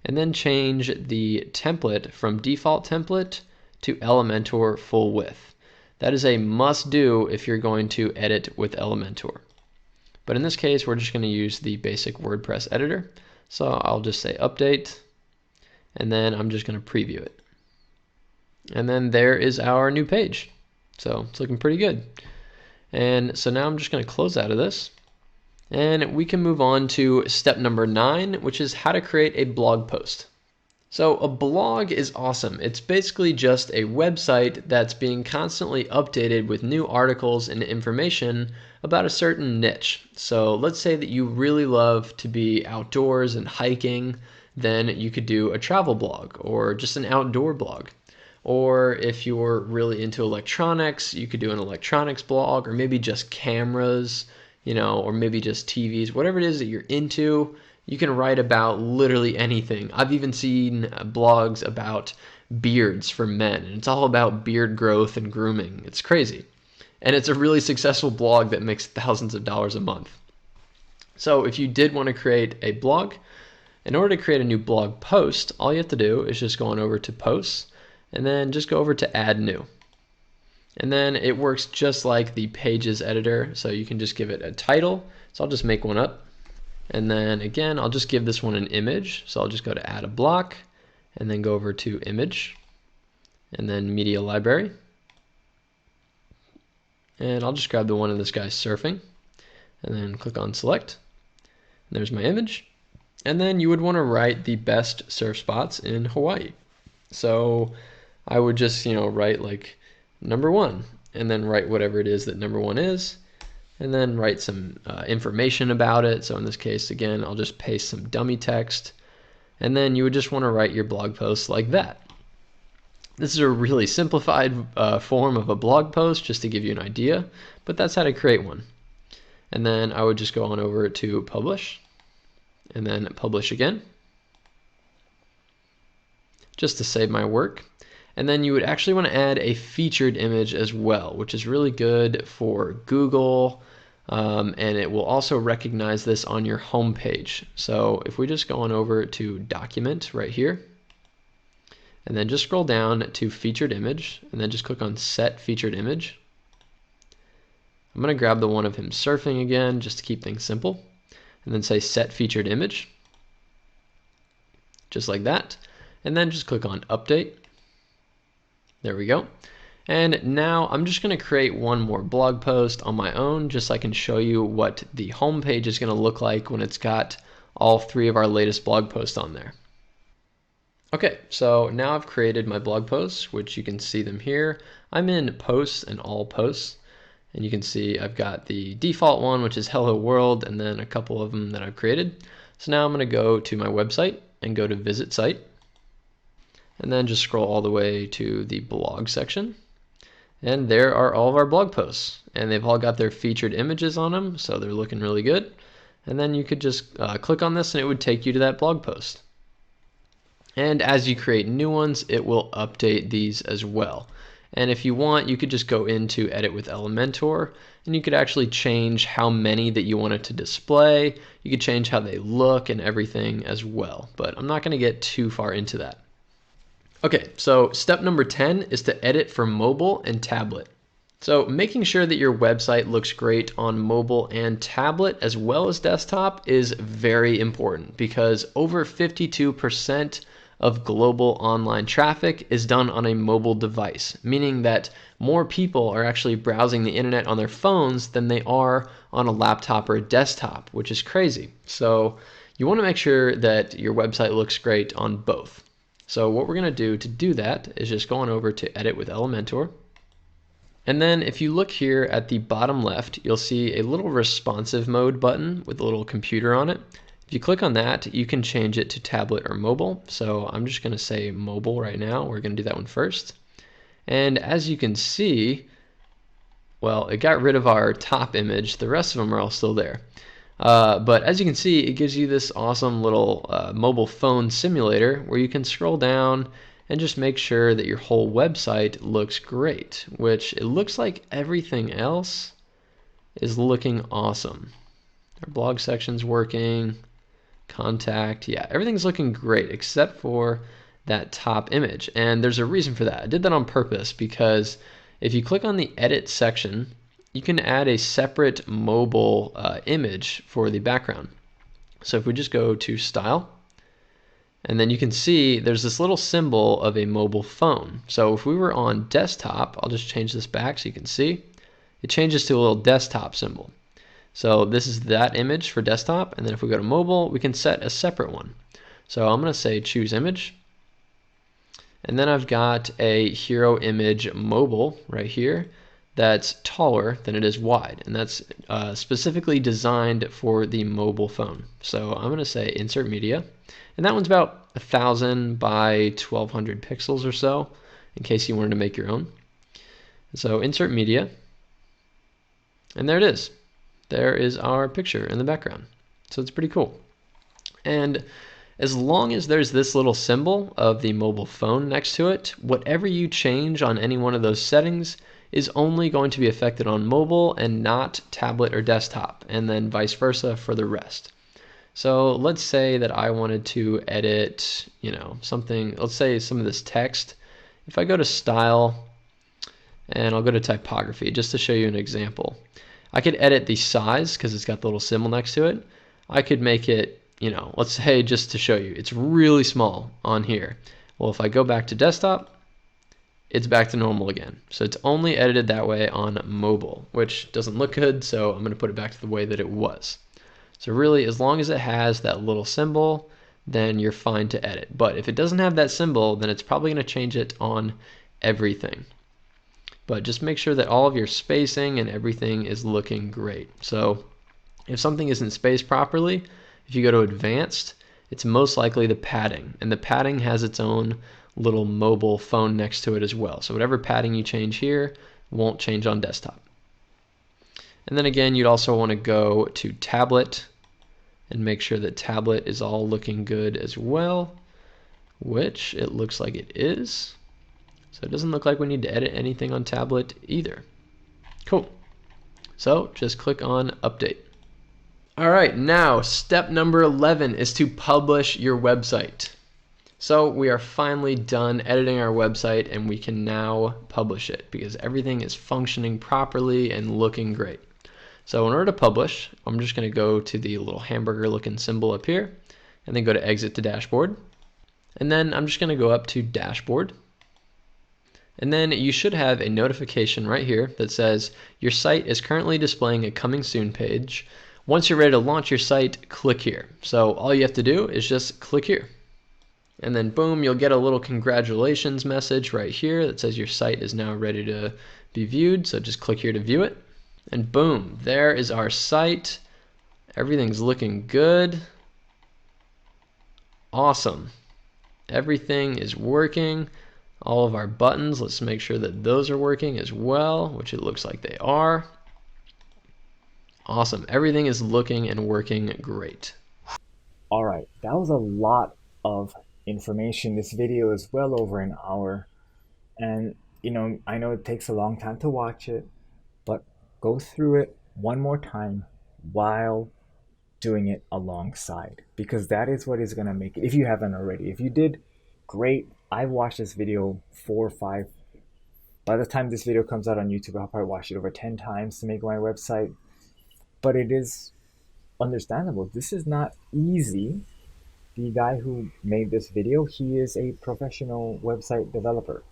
[SPEAKER 2] and then change the template from default template to Elementor full width. That is a must do if you're going to edit with Elementor. But in this case, we're just going to use the basic WordPress editor. So I'll just say update, and then I'm just going to preview it. And then there is our new page. So it's looking pretty good. And so now I'm just going to close out of this, and we can move on to step number 9, which is how to create a blog post. So a blog is awesome. It's basically just a website that's being constantly updated with new articles and information about a certain niche. So let's say that you really love to be outdoors and hiking, then you could do a travel blog or just an outdoor blog. Or if you're really into electronics, you could do an electronics blog, or maybe just cameras, or maybe just TVs, whatever it is that you're into. You can write about literally anything. I've even seen blogs about beards for men, and it's all about beard growth and grooming. It's crazy. And it's a really successful blog that makes thousands of dollars a month. So if you did want to create a blog, in order to create a new blog post, all you have to do is just go on over to posts, and then just go over to add new. And then it works just like the pages editor, so you can just give it a title. So I'll just make one up. And then again, I'll just give this one an image. So I'll just go to add a block, and then go over to image, and then media library. And I'll just grab the one of this guy surfing, and then click on select. And there's my image. And then you would want to write the best surf spots in Hawaii. So I would just, write like number 1 and then write whatever it is that number 1 is, and then write some information about it. So in this case, again, I'll just paste some dummy text, and then you would just want to write your blog post like that. This is a really simplified form of a blog post just to give you an idea, but that's how to create one. And then I would just go on over to publish, and then publish again, just to save my work. And then you would actually want to add a featured image as well, which is really good for Google, and it will also recognize this on your home page. So if we just go on over to document right here, and then just scroll down to featured image, and then just click on set featured image. I'm going to grab the one of him surfing again just to keep things simple, and then say set featured image, just like that, and then just click on update. There we go. And now I'm just going to create one more blog post on my own just so I can show you what the home page is going to look like when it's got all 3 of our latest blog posts on there. Okay, so now I've created my blog posts, which you can see them here. I'm in posts and all posts, and you can see I've got the default one, which is hello world, and then a couple of them that I've created. So now I'm going to go to my website and go to visit site, and then just scroll all the way to the blog section. And there are all of our blog posts, and they've all got their featured images on them, so they're looking really good. And then you could just click on this and it would take you to that blog post. And as you create new ones, it will update these as well. And if you want, you could just go into Edit with Elementor, and you could actually change how many that you want it to display. You could change how they look and everything as well, but I'm not going to get too far into that. Okay, so step number 10 is to edit for mobile and tablet. So making sure that your website looks great on mobile and tablet as well as desktop is very important, because over 52% of global online traffic is done on a mobile device, meaning that more people are actually browsing the internet on their phones than they are on a laptop or a desktop, which is crazy. So you want to make sure that your website looks great on both. So what we're going to do that is just go on over to Edit with Elementor. And then if you look here at the bottom left, you'll see a little responsive mode button with a little computer on it. If you click on that, you can change it to tablet or mobile. So I'm just going to say mobile right now. We're going to do that one first. And as you can see, well, it got rid of our top image. The rest of them are all still there. But as you can see, it gives you this awesome little mobile phone simulator where you can scroll down and just make sure that your whole website looks great, which it looks like everything else is looking awesome. Our blog section's working, contact, yeah, everything's looking great except for that top image. And there's a reason for that. I did that on purpose because if you click on the edit section, you can add a separate mobile image for the background. So if we just go to style, and then you can see there's this little symbol of a mobile phone. So if we were on desktop, I'll just change this back so you can see, it changes to a little desktop symbol. So this is that image for desktop, and then if we go to mobile, we can set a separate one. So I'm going to say choose image, and then I've got a hero image mobile right here that's taller than it is wide, and that's specifically designed for the mobile phone. So I'm going to say insert media, and that one's about 1,000 by 1,200 pixels or so, in case you wanted to make your own. So insert media, and there it is. There is our picture in the background. So it's pretty cool. And as long as there's this little symbol of the mobile phone next to it, whatever you change on any one of those settings is only going to be affected on mobile and not tablet or desktop, and then vice versa for the rest. So let's say that I wanted to edit, something, let's say some of this text. If I go to style and I'll go to typography just to show you an example. I could edit the size because it's got the little symbol next to it. I could make it, let's say just to show you, it's really small on here. Well, if I go back to desktop, it's back to normal again. So it's only edited that way on mobile, which doesn't look good, so I'm going to put it back to the way that it was. So really, as long as it has that little symbol, then you're fine to edit. But if it doesn't have that symbol, then it's probably going to change it on everything. But just make sure that all of your spacing and everything is looking great. So if something isn't spaced properly, if you go to advanced, it's most likely the padding. And the padding has its own little mobile phone next to it as well. So whatever padding you change here won't change on desktop. And then again, you'd also want to go to tablet and make sure that tablet is all looking good as well, which it looks like it is. So it doesn't look like we need to edit anything on tablet either. Cool. So just click on update. All right, now step number 11 is to publish your website. So we are finally done editing our website and we can now publish it because everything is functioning properly and looking great. So in order to publish, I'm just going to go to the little hamburger looking symbol up here and then go to exit to dashboard. And then I'm just going to go up to dashboard. And then you should have a notification right here that says your site is currently displaying a coming soon page. Once you're ready to launch your site, click here. So all you have to do is just click here. And then boom, you'll get a little congratulations message right here that says your site is now ready to be viewed. So just click here to view it. And boom, there is our site. Everything's looking good. Awesome. Everything is working. All of our buttons, let's make sure that those are working as well, which it looks like they are. Awesome. Everything is looking and working great.
[SPEAKER 1] All right, that was a lot of information. This video is well over an hour. And, I know it takes a long time to watch it, but go through it one more time while doing it alongside, because that is what is going to make it. If you haven't already, if you did, great. I've watched this video 4 or 5. By the time this video comes out on YouTube, I'll probably watch it over 10 times to make my website. But it is understandable. This is not easy. The guy who made this video, he is a professional website developer.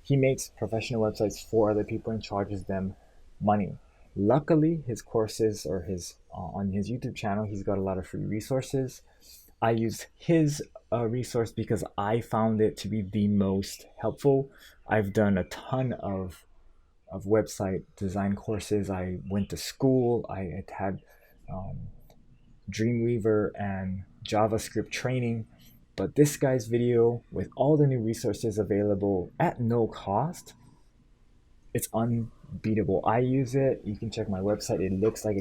[SPEAKER 1] He makes professional websites for other people and charges them money. Luckily, his courses or his on his YouTube channel, he's got a lot of free resources. I use his resource because I found it to be the most helpful. I've done a ton of website design courses. I went to school. I had Dreamweaver and JavaScript training. But this guy's video, with all the new resources available at no cost, it's unbeatable. I use it. You can check my website. It looks like it